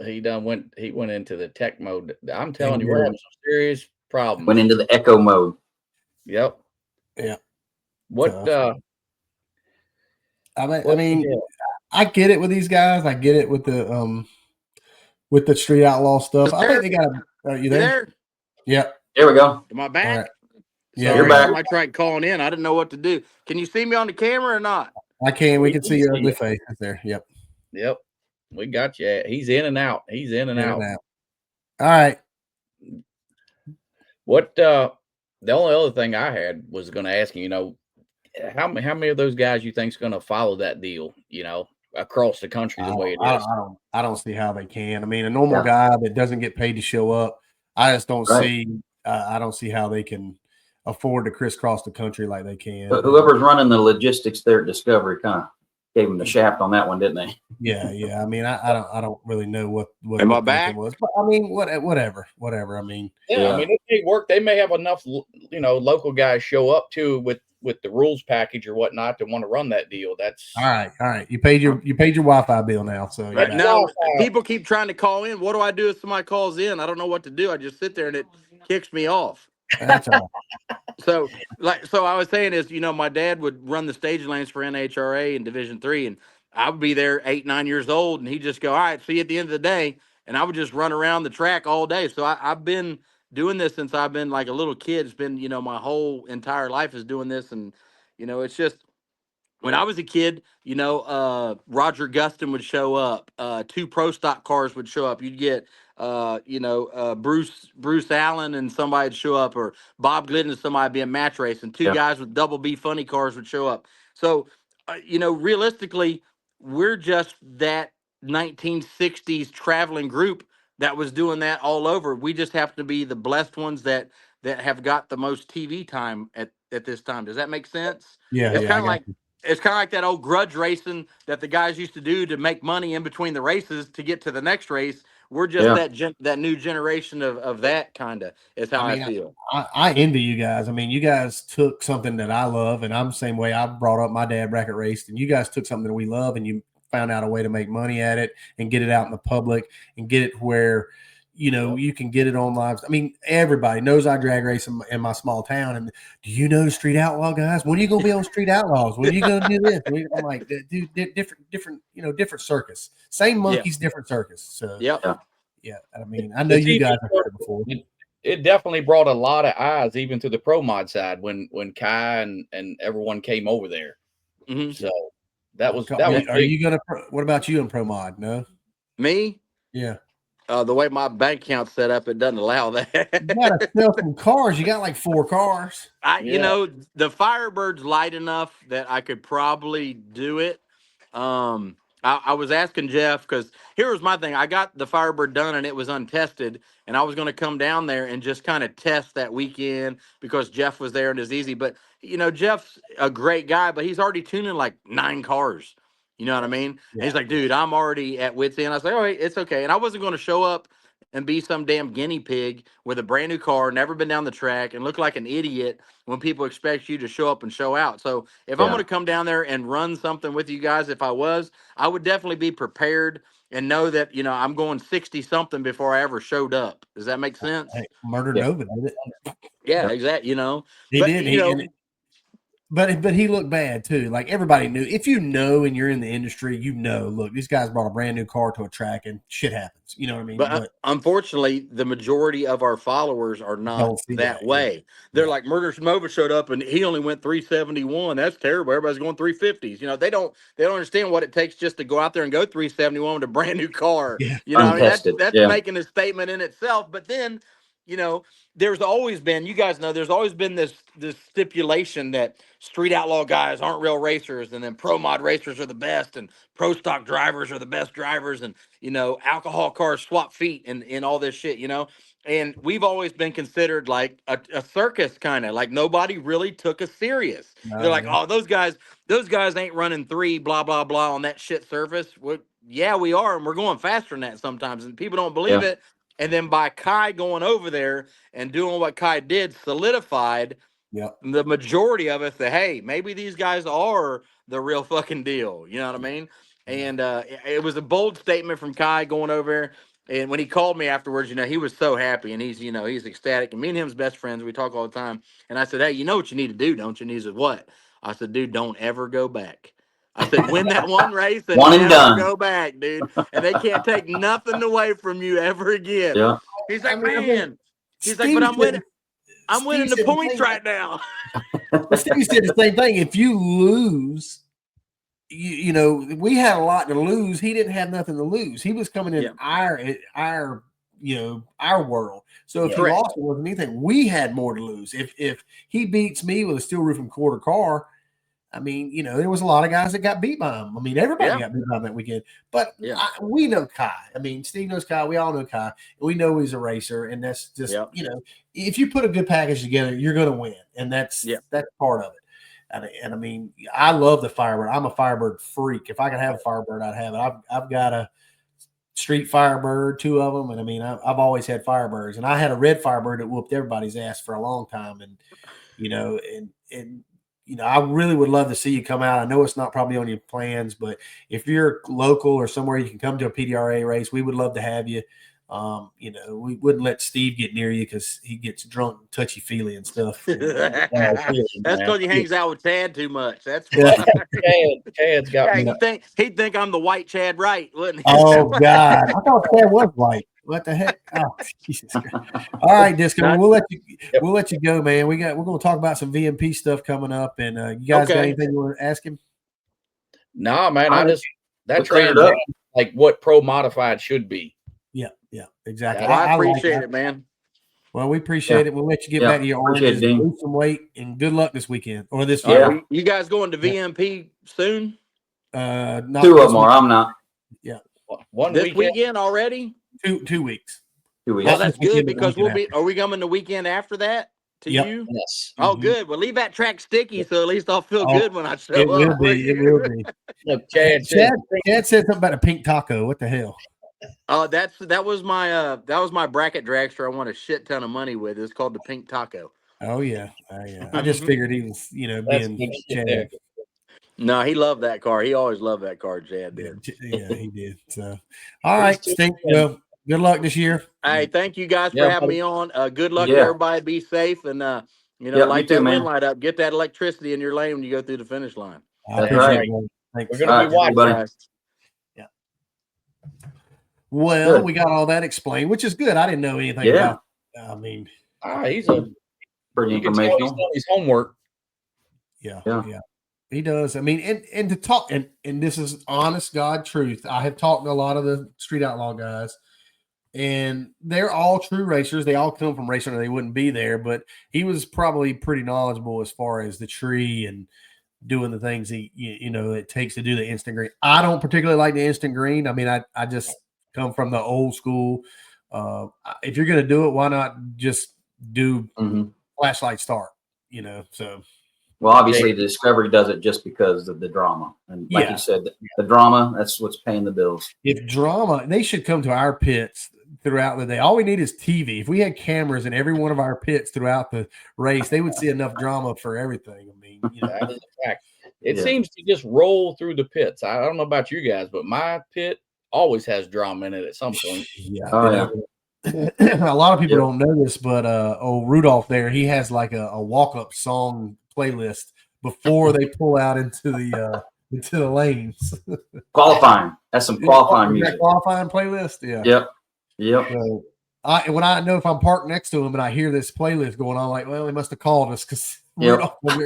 He went into the tech mode. I'm telling you, we're having some serious problems. Went into the echo mode. Yep. Yeah. What? I mean, I get it with these guys. I get it with the Street Outlaw stuff. I think they got. Are you there? Yeah. There we go. Am I back? Right. Yeah, you're back. I tried calling in. I didn't know what to do. Can you see me on the camera or not? I can. We can see your ugly face there. Yep. Yep. We got you. He's in and out. Out. All right. What? The only other thing I had was going to ask you. How many of those guys you think's going to follow that deal? Across the country the way it is. I don't see how they can. I mean, a normal guy that doesn't get paid to show up, I just don't see. I don't see how they can afford to crisscross the country like they can. But whoever's running the logistics there at Discovery kind of gave them the shaft on that one, didn't they? Yeah. I mean, I don't really know what am I back? Was, but I mean, whatever. I mean, I mean, it may work. They may have enough, local guys show up too with the rules package or whatnot to want to run that deal. That's all right. You paid your Wi-Fi bill now, so now people keep trying to call in. What do I do if somebody calls in? I don't know what to do. I just sit there and it kicks me off. That's all. So I was saying is, my dad would run the stage lanes for NHRA in Division III, and I would be there 8, 9 years old, and he'd just go, "All right, see you at the end of the day," and I would just run around the track all day. So I've been doing this since I've been like a little kid. It's been, my whole entire life is doing this, and it's just. When I was a kid, Roger Gustin would show up. 2 pro stock cars would show up. You'd get, Bruce Allen and somebody'd show up, or Bob Glidden and somebody be a match race, and 2 guys with double B funny cars would show up. So, realistically, we're just that 1960s traveling group that was doing that all over. We just happen to be the blessed ones that have got the most TV time at this time. Does that make sense? Yeah. It's kind of like. It's kind of like that old grudge racing that the guys used to do to make money in between the races to get to the next race. We're just that new generation of that kind of is how I feel. I envy you guys. I mean, you guys took something that I love, and I'm the same way. I brought up my dad bracket raced, and you guys took something that we love, and you found out a way to make money at it and get it out in the public and get it where – you can get it on lives. I mean, everybody knows I drag race in my small town. And do you know the Street Outlaw guys? When are you going to be on Street Outlaws? When are you going to do this? I'm like, dude, different circus. Same monkeys, different circus. So yeah. I mean, I know you guys have heard it before. It definitely brought a lot of eyes, even to the pro mod side, when Kai and everyone came over there. Mm-hmm. So that was. Are you going to? What about you in pro mod? No. Me? Yeah. The way my bank account's set up, it doesn't allow that. You gotta sell some cars. You got like 4 cars. The Firebird's light enough that I could probably do it. I was asking Jeff, because here was my thing. I got the Firebird done and it was untested, and I was going to come down there and just kind of test that weekend because Jeff was there and it's easy. But, Jeff's a great guy, but he's already tuning like 9 cars. You know what I mean? Yeah. And he's like, dude, I'm already at wit's end. I was like, all right, it's okay. And I wasn't going to show up and be some damn guinea pig with a brand new car, never been down the track, and look like an idiot when people expect you to show up and show out. So if I'm going to come down there and run something with you guys, if I would definitely be prepared and know that, you know, I'm going 60 something before I ever showed up. Does that make sense? Hey, Murder Nova did it. Yeah, exactly. You know, he did. But he looked bad too. Like everybody knew. If you know and you're in the industry, you know. Look, these guys brought a brand new car to a track, and shit happens. You know what I mean? But unfortunately, the majority of our followers are not that way. Yeah. They're like, Murder Nova showed up and he only went 371. That's terrible. Everybody's going 350s. You know, they don't understand what it takes just to go out there and go 371 with a brand new car. Yeah. You know, that's making a statement in itself. But then, you know, there's always been, you guys know, there's always been this stipulation that street outlaw guys aren't real racers, and then pro mod racers are the best, and pro stock drivers are the best drivers, and, you know, alcohol cars swap feet and all this shit, you know. And we've always been considered like a circus, kind of like nobody really took us serious. They're like, oh, those guys ain't running 3 blah blah blah on that shit surface. Well, yeah, we are, and we're going faster than that sometimes, and people don't believe it. And then by Kai going over there and doing what Kai did, solidified the majority of us that, hey, maybe these guys are the real fucking deal. You know what I mean? And it was a bold statement from Kai going over there. And when he called me afterwards, you know, he was so happy, and he's ecstatic. And me and him's best friends. We talk all the time. And I said, hey, you know what you need to do, don't you? And he said, what? I said, dude, don't ever go back. I said, win that one race and one and done. Go back, dude. And they can't take nothing away from you ever again. Yeah. He's like, man. He's like, but I'm winning. I'm winning the points right now. Steve said the same thing. If you lose, you know, we had a lot to lose. He didn't have nothing to lose. He was coming in our world. So if he lost, it wasn't anything. We had more to lose. If he beats me with a steel roof and quarter car, I mean, you know, there was a lot of guys that got beat by him. I mean, everybody got beat by him that weekend. But we know Kai. I mean, Steve knows Kai. We all know Kai. And we know he's a racer. And that's just, you know, if you put a good package together, you're going to win. And that's part of it. And I mean, I love the Firebird. I'm a Firebird freak. If I could have a Firebird, I'd have it. I've got a Street Firebird, 2 of them. And I mean, I've always had Firebirds. And I had a red Firebird that whooped everybody's ass for a long time. And, you know, and you know, I really would love to see you come out. I know it's not probably on your plans, but if you're local or somewhere you can come to a PDRA race, we would love to have you. You know, we wouldn't let Steve get near you because he gets drunk, and touchy-feely and stuff. That's because he hangs out with Chad too much. That's Chad's got me. He'd think I'm the white Chad Wright, wouldn't he? Oh, God. I thought Chad was white. What the heck? Oh, Jesus Christ. All right, Disco. We'll let you go, man. We're going to talk about some VMP stuff coming up, and you guys got anything you want to ask him? No, man. That's like what pro modified should be. Yeah, exactly. I appreciate it, man. Well, we appreciate it. We'll let you get back to your oranges, lose some weight, and good luck this weekend or this week. You guys going to VMP soon? 2 of them are. I'm not. Yeah. This weekend already? 2 weeks. 2 weeks. Well, that's good because are we coming the weekend after that to you? Yes. Oh, good. Well, leave that track sticky so at least I'll feel good when I show up. It will be. Look, Chad said something about a pink taco. What the hell? That was my bracket dragster I won a shit ton of money with. It's called the Pink Taco. Oh yeah. I just figured he was, you know, being Chad. No, he loved that car. He always loved that car, Chad did. Yeah, he did. So all right, Stink. Well, good luck this year. Hey, thank you guys for having me on. Good luck to everybody. Be safe and you know, light that wind light up. Get that electricity in your lane when you go through the finish line. I appreciate it. Thanks. We're gonna be watching, guys. Well, we got all that explained, which is good. I didn't know anything about. I mean, he's pretty informational. He's homework. Yeah. He does. I mean, and to talk, and this is honest God truth. I have talked to a lot of the Street Outlaw guys, and they're all true racers. They all come from racing, or they wouldn't be there. But he was probably pretty knowledgeable as far as the tree and doing the things it takes to do the instant green. I don't particularly like the instant green. I mean, I just come from the old school. If you're going to do it, why not just do flashlight start, you know? So, well, obviously the Discovery does it just because of the drama. And like you said, the drama, that's what's paying the bills. If drama, they should come to our pits throughout the day. All we need is TV. If we had cameras in every one of our pits throughout the race, they would see enough drama for everything. I mean, that is a fact. It seems to just roll through the pits. I don't know about you guys, but my pit always has drama in it at some point. Yeah. Yeah. A lot of people don't know this, but old Rudolph there, he has like a walk-up song playlist before they pull out into the lanes. Qualifying. That's some qualifying music. Qualifying playlist. Yeah. Yep. So when I know if I'm parked next to him and I hear this playlist going on, I'm like, well, they must have called us because we're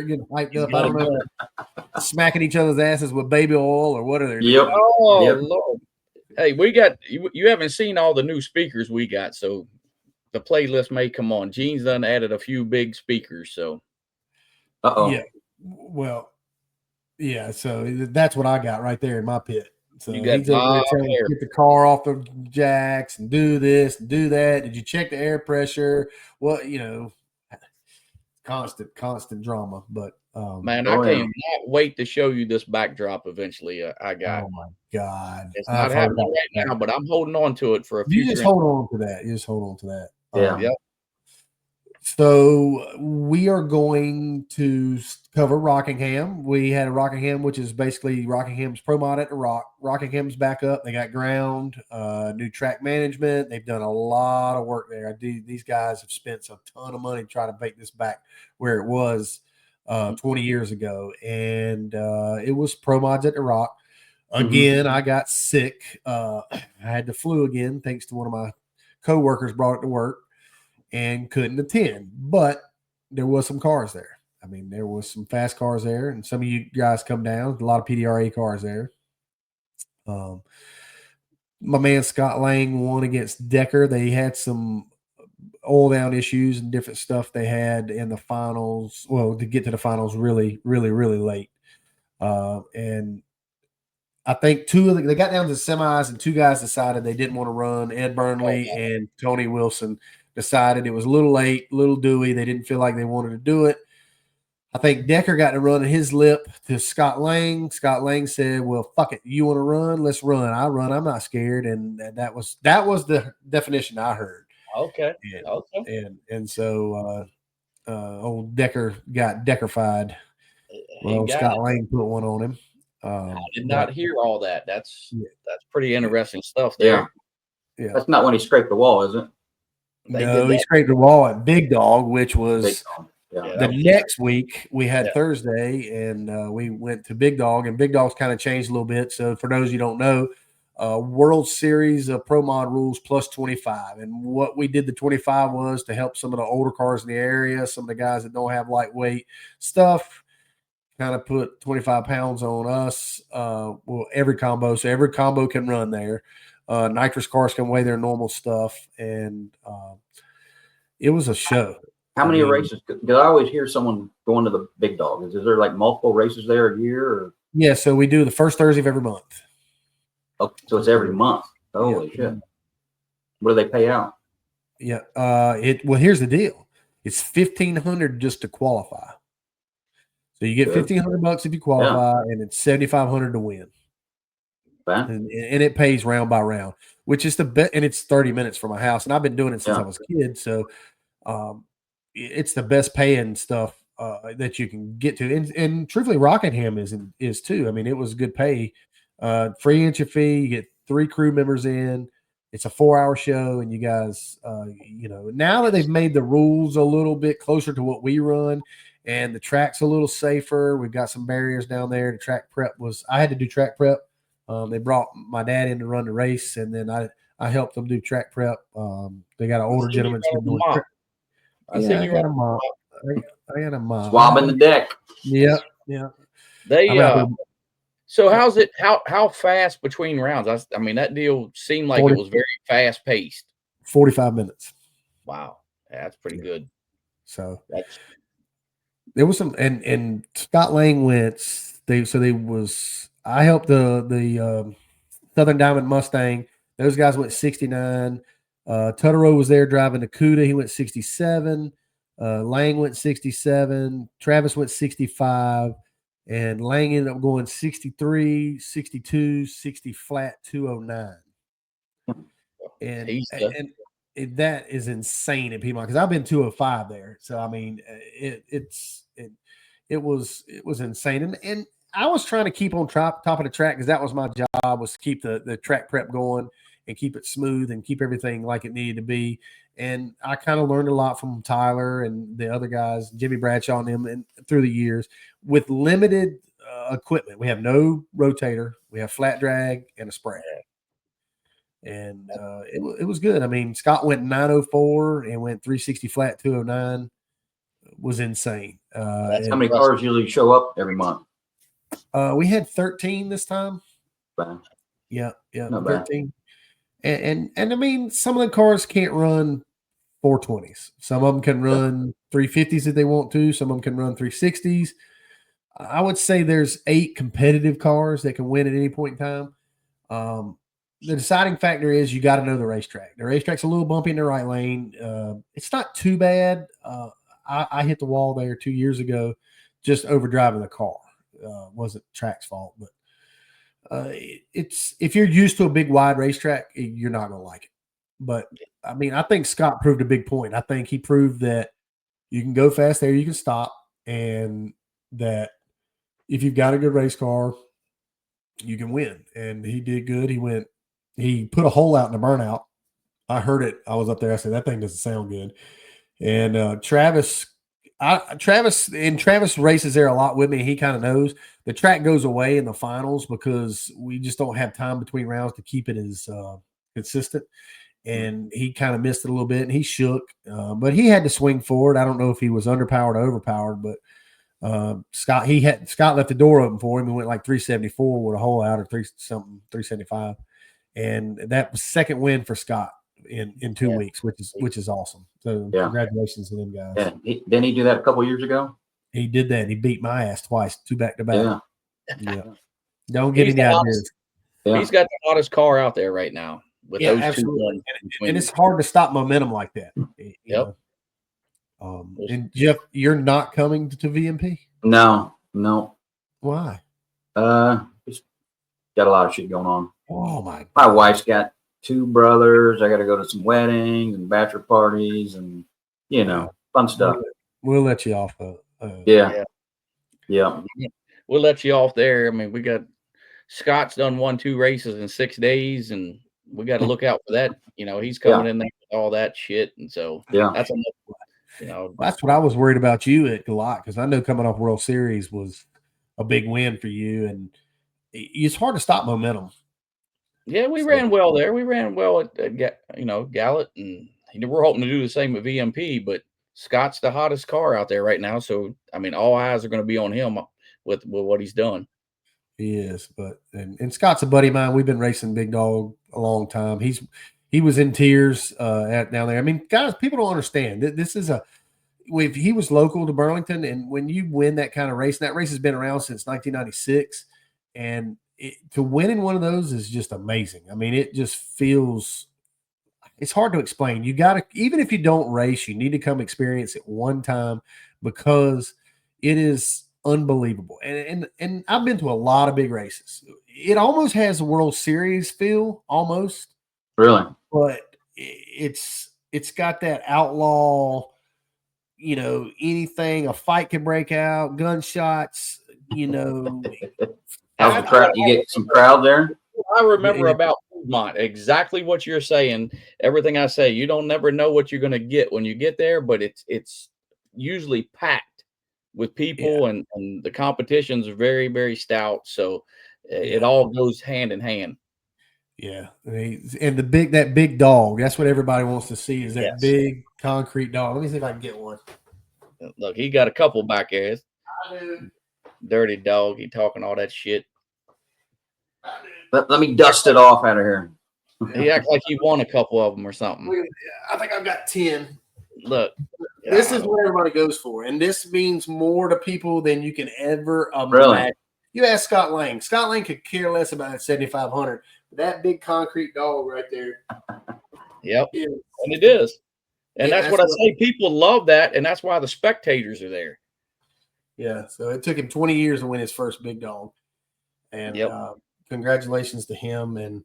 getting hyped up. I don't know, smacking each other's asses with baby oil or what are they doing? Oh Lord. Hey, we got you haven't seen all the new speakers we got, so the playlist may come on. Gene's done added a few big speakers, so yeah. Well, yeah, so that's what I got right there in my pit. So you got he's over there telling you to get the car off the jacks and do this and do that. Did you check the air pressure? Well, constant drama. But man, I can't wait to show you this backdrop eventually. I got. Oh my God, it's not happening right now, but I'm holding on to it for a few. You just hold on to that. You just hold on to that. Yeah. So we are going to cover Rockingham. We had a Rockingham, which is basically Rockingham's Pro Mod at the Rock. Rockingham's back up. They got ground, new track management. They've done a lot of work there. These guys have spent a ton of money to try to make this back where it was 20 years ago. And it was Pro Mods at the Rock. Again, I got sick. I had the flu again, thanks to one of my coworkers brought it to work. And couldn't attend, but there was some cars there. I mean, there was some fast cars there, and some of you guys come down. A lot of PDRA cars there. My man Scott Lang won against Decker. They had some oil down issues and different stuff they had in the finals. Well, to get to the finals really, really, really late. And I think they got down to the semis, and two guys decided they didn't want to run. Ed Burnley and Tony Wilson decided it was a little late, a little dewy. They didn't feel like they wanted to do it. I think Decker got to run his lip to Scott Lang. Scott Lang said, well, fuck it. You want to run? Let's run. I run. I'm not scared. And that was the definition I heard. Okay. And so old Decker got Deckerfied. Well, Scott Lang put one on him. I did not hear all that. That's pretty interesting stuff there. Yeah. That's not when he scraped the wall, is it? No, he scraped the wall at Big Dog, which was the next week. We had Thursday, and we went to Big Dog, and Big Dog's kind of changed a little bit. So for those you don't know, World Series of Pro Mod rules plus 25. And what we did the 25 was to help some of the older cars in the area, some of the guys that don't have lightweight stuff, kind of put 25 pounds on us. Every combo. So every combo can run there. Nitrous cars can weigh their normal stuff, and it was a show. How many races? Because I always hear someone going to the Big Dog. Is there like multiple races there a year? Or? Yeah, so we do the first Thursday of every month. Oh, so it's every month. Holy shit! What do they pay out? Yeah, well, here's the deal. It's $1,500 just to qualify. So you get $1,500 if you qualify, and it's $7,500 to win. And it pays round by round, which is the best. And it's 30 minutes from my house, and I've been doing it since I was a kid. So it's the best paying stuff that you can get to. And truthfully, Rockingham is too. I mean, it was good pay. Free entry fee. You get 3 crew members in. It's a 4-hour show, and you guys, now that they've made the rules a little bit closer to what we run, and the track's a little safer. We've got some barriers down there. The track prep I had to do track prep. They brought my dad in to run the race, and then I helped them do track prep. They got an older gentleman. I got a mop. I got a mop. Swabbing the deck. Yeah. So how's it? How fast between rounds? I mean, that deal seemed like it was very fast paced. 45 minutes. Wow, that's pretty good. So there was some, and Scott Lang went. I helped the Southern Diamond Mustang. Those guys went 69. Tutterow was there driving the Cuda. He went 67. Lang went 67. Travis went 65. And Lang ended up going 63, 62, 60 flat, 209. and that is insane at Piedmont because I've been 205 there. So I mean, it was insane, and I was trying to keep on top of the track because that was my job, was to keep the track prep going and keep it smooth and keep everything like it needed to be. And I kind of learned a lot from Tyler and the other guys, Jimmy Bradshaw and them, and through the years with limited equipment. We have no rotator, we have flat drag and a spray. And it was good. I mean, Scott went 904 and went 360 flat 209. Was insane. That's how many cars usually show up every month? We had 13 this time. Wow. Yeah, 13. And I mean, some of the cars can't run 420s. Some of them can run 350s if they want to. Some of them can run 360s. I would say there's 8 competitive cars that can win at any point in time. The deciding factor is you got to know the racetrack. The racetrack's a little bumpy in the right lane. It's not too bad. I hit the wall there 2 years ago, just overdriving the car. Wasn't track's fault, but it's if you're used to a big wide racetrack, you're not going to like it. But I mean, I think Scott proved a big point. I think he proved that you can go fast there, you can stop, and that if you've got a good race car, you can win. And he did good. He put a hole out in the burnout. I heard it. I was up there. I said, that thing doesn't sound good. And Travis races there a lot with me. He kind of knows the track goes away in the finals because we just don't have time between rounds to keep it as consistent. And he kind of missed it a little bit and he shook, but he had to swing forward. I don't know if he was underpowered or overpowered, but Scott left the door open for him and went like 374 with a hole out or 375. And that was second win for Scott in 2 weeks, which is awesome. So congratulations to them guys. Yeah. Didn't he do that a couple years ago? He did that. He beat my ass twice, 2 back-to-back. Yeah. Don't get any ideas. He's got the hottest car out there right now with those absolutely. And it's hard to stop momentum like that. Yep. And Jeff, you're not coming to VMP? No. Why? Just got a lot of shit going on. Oh my! My wife's got 2 brothers. I got to go to some weddings and bachelor parties and fun stuff. We'll let you off. Yeah. We'll let you off there. I mean, we got Scott's done 1-2 races in 6 days, and we got to look out for that. He's coming in there with all that shit, and so that's enough. That's what I was worried about you at Galot, because I know coming off World Series was a big win for you, and it's hard to stop momentum. Yeah, we ran well there. We ran well at Gallet, and we're hoping to do the same at VMP. But Scott's the hottest car out there right now, so I mean, all eyes are going to be on him with what he's done. He is, but and Scott's a buddy of mine. We've been racing Big Dog a long time. He was in tears down there. I mean, guys, people don't understand. This is if he was local to Burlington, and when you win that kind of race, and that race has been around since 1996, and to win in one of those is just amazing. I mean, it just feels – it's hard to explain. You got to – even if you don't race, you need to come experience it one time because it is unbelievable. And I've been to a lot of big races. It almost has a World Series feel, almost. Really? But it's got that outlaw, anything, a fight can break out, gunshots, How's the crowd? You get some crowd there? I remember about Piedmont, exactly what you're saying. Everything I say, you don't never know what you're going to get when you get there, but it's usually packed with people, and the competitions are very, very stout. So it all goes hand in hand. Yeah, and that big dog. That's what everybody wants to see is that big concrete dog. Let me see if I can get one. Look, he got a couple back there. I do. Dirty dog. He talking all that shit. Let me dust it off out of here. He acts like he won a couple of them or something. I think I've got 10. Look. This is what everybody goes for. And this means more to people than you can ever imagine. Really? You ask Scott Lang. Scott Lang could care less about that 7,500. That big concrete dog right there. Yep. And it is. And that's what I say. People love that. And that's why the spectators are there. Yeah, so it took him 20 years to win his first big dog, and congratulations to him. And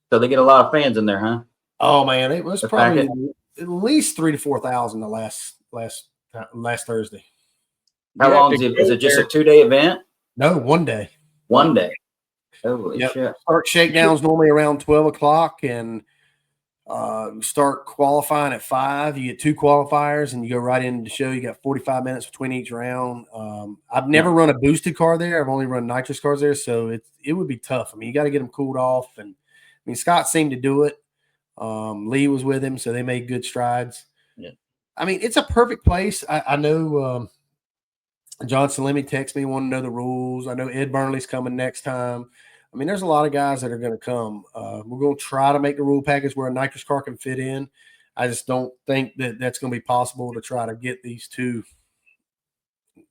so they get a lot of fans in there, huh? Oh man, it was probably at least 3,000 to 4,000 the last Thursday. How long is it? Is it just a 2-day event? No, 1 day. 1 day. Holy shit! Start shakedowns normally around 12 o'clock, and start qualifying at 5. You get 2 qualifiers, and you go right into the show. You got 45 minutes between each round. I've never run a boosted car there. I've only run nitrous cars there, so it would be tough. I mean, you got to get them cooled off, and I mean, Scott seemed to do it. Lee was with him, so they made good strides. Yeah. I mean, it's a perfect place. I know John Salemi texted me, want to know the rules. I know Ed Burnley's coming next time. I mean, there's a lot of guys that are going to come. We're going to try to make the rule package where a nitrous car can fit in. I just don't think that that's going to be possible to try to get these two,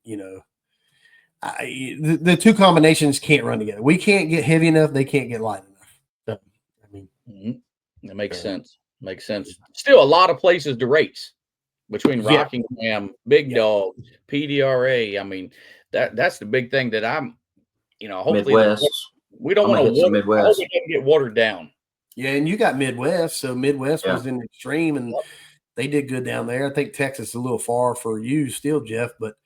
the 2 combinations can't run together. We can't get heavy enough. They can't get light enough. So, I mean, that makes sense. Makes sense. Still a lot of places to race between Rockingham, Big Dog, PDRA. I mean, that's the big thing that I'm, hopefully Midwest. We don't want to Midwest. Get watered down. Yeah, and you got Midwest. So Midwest was in the extreme, and they did good down there. I think Texas is a little far for you still, Jeff. But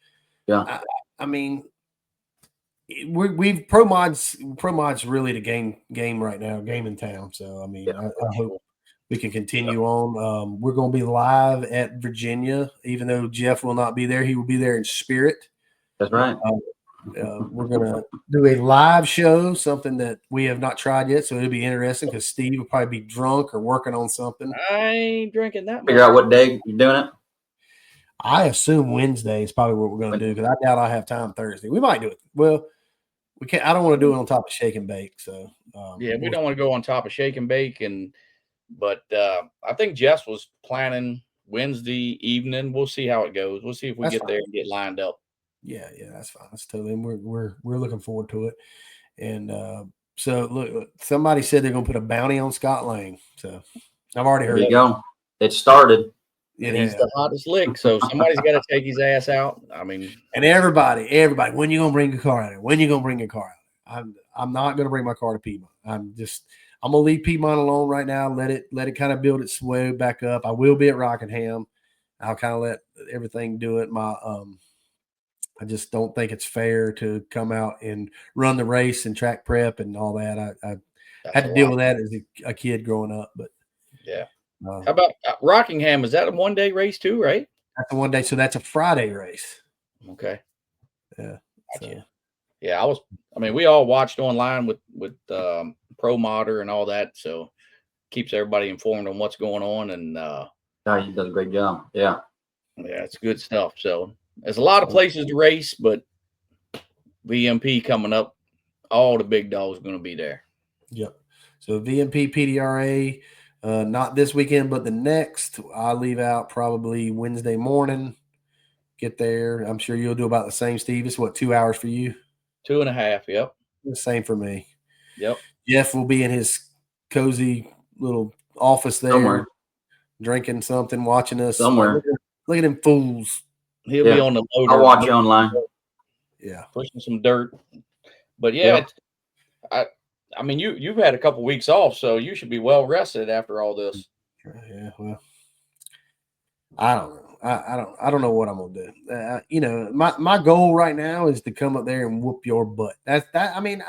I mean, we've Pro Mod's really the game right now, game in town. So I mean, I hope we can continue on. We're going to be live at Virginia, even though Jeff will not be there. He will be there in spirit. That's right. We're going to do a live show, something that we have not tried yet. So it'll be interesting because Steve will probably be drunk or working on something. I ain't drinking that much. Figure out what day you're doing it. I assume Wednesday is probably what we're going to do because I doubt I have time Thursday. We might do it. Well, we can't. I don't want to do it on top of Shake and Bake. So we don't want to go on top of Shake and Bake, but I think Jess was planning Wednesday evening. We'll see how it goes. We'll see if we get there and get lined up. Yeah, that's fine. That's totally. And we're looking forward to it. And so look, somebody said they're going to put a bounty on Scott Lang. So I've already heard. There you go. It started. He's the hottest lick, so somebody's got to take his ass out. I mean, and everybody, when you gonna bring your car out? When you gonna bring your car out? I'm not gonna bring my car to Piedmont. I'm gonna leave Piedmont alone right now. Let it kind of build its way back up. I will be at Rockingham. I'll kind of let everything do it. I just don't think it's fair to come out and run the race and track prep and all that. I had to deal with that as a kid growing up, but yeah. How about Rockingham? Is that a 1-day race too, right? That's a 1 day. So that's a Friday race. Okay. Yeah. Gotcha. So. Yeah. We all watched online with Pro Modder and all that. So keeps everybody informed on what's going on. And he does a great job. Yeah. Yeah. It's good stuff. So there's a lot of places to race, but VMP coming up, all the big dogs are going to be there. Yep. So VMP, PDRA, not this weekend, but the next. I'll leave out probably Wednesday morning. Get there. I'm sure you'll do about the same, Steve. It's 2 hours for you? 2.5. Yep. The same for me. Yep. Jeff will be in his cozy little office there, somewhere, drinking something, watching us. Somewhere. Look at them fools. He'll be on the loader. I'll watch you online. Yeah. Pushing some dirt. But I mean, you've had a couple weeks off, so you should be well rested after all this. Yeah, well, I don't know. I don't know what I'm gonna do. My goal right now is to come up there and whoop your butt. I mean,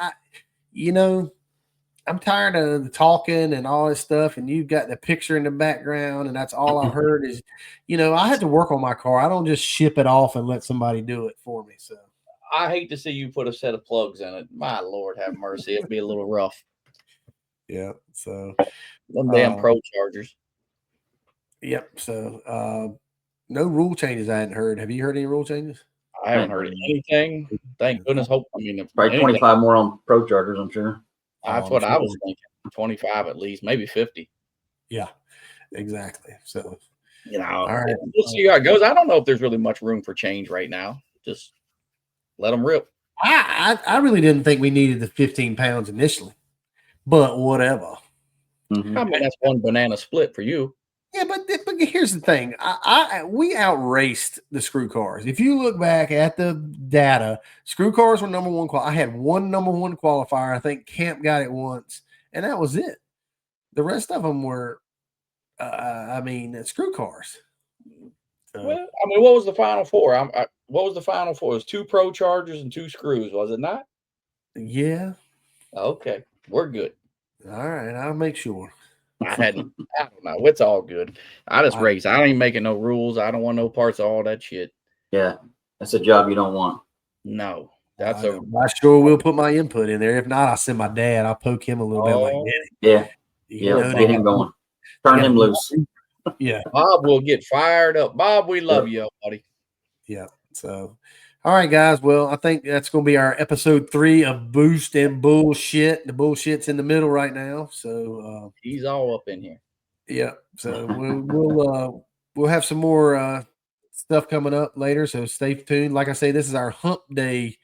I'm tired of the talking and all this stuff, and you've got the picture in the background, and that's all I heard is, I had to work on my car. I don't just ship it off and let somebody do it for me. So I hate to see you put a set of plugs in it. My Lord have mercy. It'd be a little rough. Yeah. So them damn Pro Chargers. Yep. So no rule changes I hadn't heard. Have you heard any rule changes? I haven't heard anything. Thank goodness. Probably 25 more on Pro Chargers, I'm sure. That's what I was thinking. 25 at least, maybe 50. Yeah, exactly. So, all right. We'll see how it goes. I don't know if there's really much room for change right now. Just let them rip. I really didn't think we needed the 15 pounds initially, but whatever. Mm-hmm. I mean, that's one banana split for you. Yeah, but here's the thing. We outraced the screw cars. If you look back at the data, screw cars were number one. I had one number one qualifier. I think Camp got it once, and that was it. The rest of them were I mean, screw cars. Well, I mean, what was the final four? What was the final four? It was 2 Pro Chargers and 2 screws, was it not? Yeah. Okay, we're good. All right, I'll make sure. I don't know. It's all good. I just race. I ain't making no rules. I don't want no parts of all that shit. Yeah, that's a job you don't want. No, I sure will put my input in there. If not, I'll send my dad. I'll poke him a little bit. Like, yeah, get him going. Turn him loose. Yeah, Bob will get fired up. Bob, we love you, buddy. Yeah. So, all right, guys. Well, I think that's going to be our episode 3 of Boost and Bullshit. The bullshit's in the middle right now, so he's all up in here. Yeah. So we'll have some more stuff coming up later. So stay tuned. Like I say, this is our Hump Day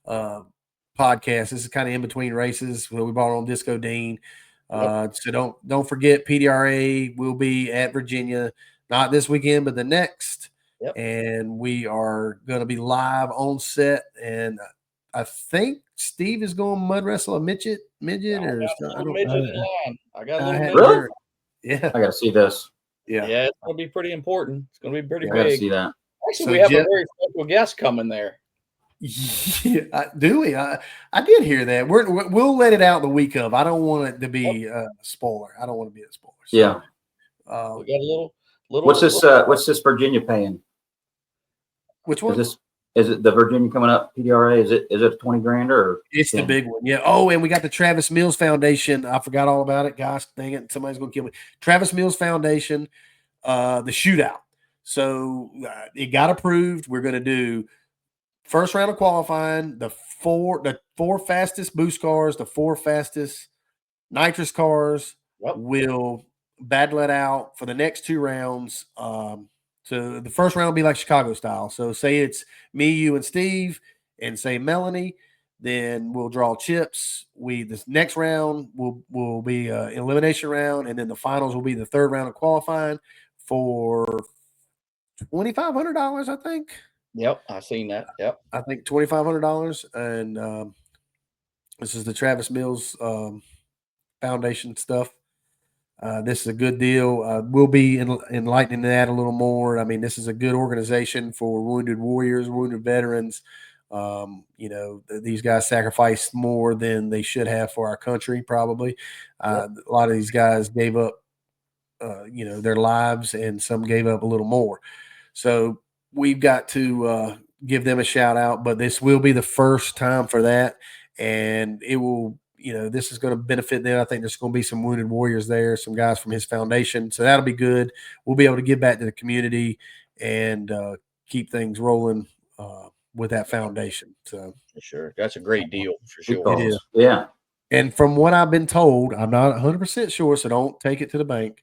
podcast. This is kind of in between races. We brought on Disco Dean. So don't forget, PDRA will be at Virginia, not this weekend, but the next. Yep. And we are going to be live on set. And I think Steve is going to mud wrestle a midget or something. I got a little midget. Really? Yeah. I got to see this. Yeah, it's going to be pretty important. It's going to be pretty big. I got to see that. Actually, we have a very special guest coming there. Yeah, do we? I did hear that. We'll let it out the week of. I don't want it to be a spoiler. I don't want to be a spoiler. So, yeah. We got a little. What's this Virginia paying? Which one? Is it the Virginia coming up PDRA? Is it 20 grand or? It's 10? The big one. Yeah. Oh, and we got the Travis Mills Foundation. I forgot all about it. Gosh, dang it. Somebody's going to kill me. Travis Mills Foundation, the shootout. So it got approved. We're going to do first round of qualifying, the four fastest boost cars, the 4 fastest nitrous cars will battle it out for the next 2 rounds. So the first round will be like Chicago style. So say it's me, you, and Steve, and say Melanie. Then we'll draw chips. This next round will be an elimination round, and then the finals will be the 3rd round of qualifying for $2,500, I think. Yep, I seen that. Yep, I think $2,500, and this is the Travis Mills Foundation stuff. This is a good deal. We'll be enlightening that a little more. I mean, this is a good organization for wounded warriors, wounded veterans. These guys sacrificed more than they should have for our country, probably. A lot of these guys gave up, their lives, and some gave up a little more. So we've got to give them a shout out, but this will be the first time for that. And it will, this is going to benefit them. I think there's going to be some wounded warriors there, some guys from his foundation. So that'll be good. We'll be able to give back to the community and keep things rolling with that foundation. So for sure. That's a great deal for sure. It is. Yeah. And from what I've been told, I'm not 100% sure, so don't take it to the bank.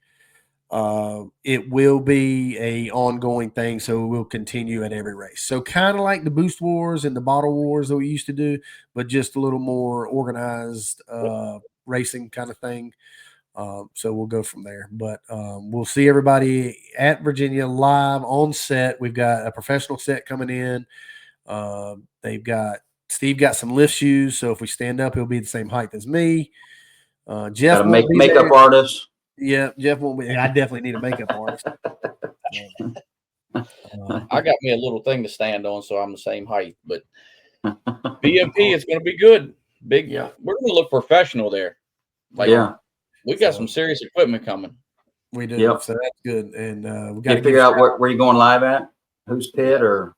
It will be a ongoing thing, so we'll continue at every race. So kind of like the boost wars and the bottle wars that we used to do, but just a little more organized racing kind of thing. So we'll go from there. But we'll see everybody at Virginia live on set. We've got a professional set coming in. Steve got some lift shoes, so if we stand up, he'll be the same height as me. Jeff got a makeup artist. Yeah, Jeff won't be. I definitely need a makeup artist. I got me a little thing to stand on, so I'm the same height. But BMP is going to be good. Big. Yeah. We're going to look professional there. We got some serious equipment coming. We do. Yep. So that's good. And we got to figure out where you're going live at. Whose pit or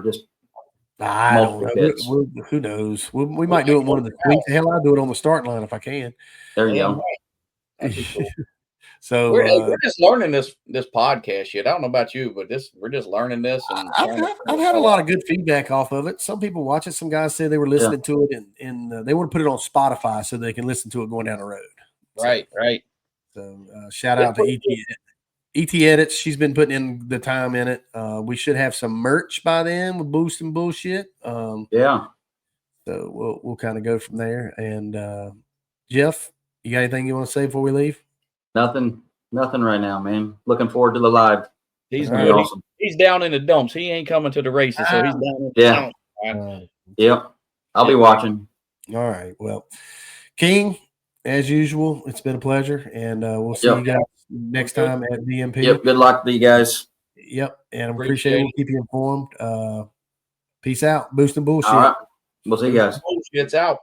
just. I don't know. Who knows? We might do it one of the weeks. Hell, I'll do it on the starting line if I can. There you go. Cool. So we're just learning this podcast shit. I don't know about you, but we're just learning this. And I've had a lot of good feedback off of it. Some people watch it. Some guys say they were listening to it, and they want to put it on Spotify so they can listen to it going down the road. Right. So shout out to ET Edits. She's been putting in the time in it. We should have some merch by then with Boost and Bullshit. So we'll kind of go from there. And Jeff, you got anything you want to say before we leave? Nothing right now, man. Looking forward to the live. He's good. Awesome. He's down in the dumps. He ain't coming to the races, so he's down in the dumps. Yep. I'll be watching. All right. Well, King, as usual, it's been a pleasure, and we'll see you guys next time at BMP. Yep. Good luck to you guys. Yep, and appreciate it. We'll keep you informed. Peace out. Boosting Bullshit. All right. We'll see you guys. Bullshit's out.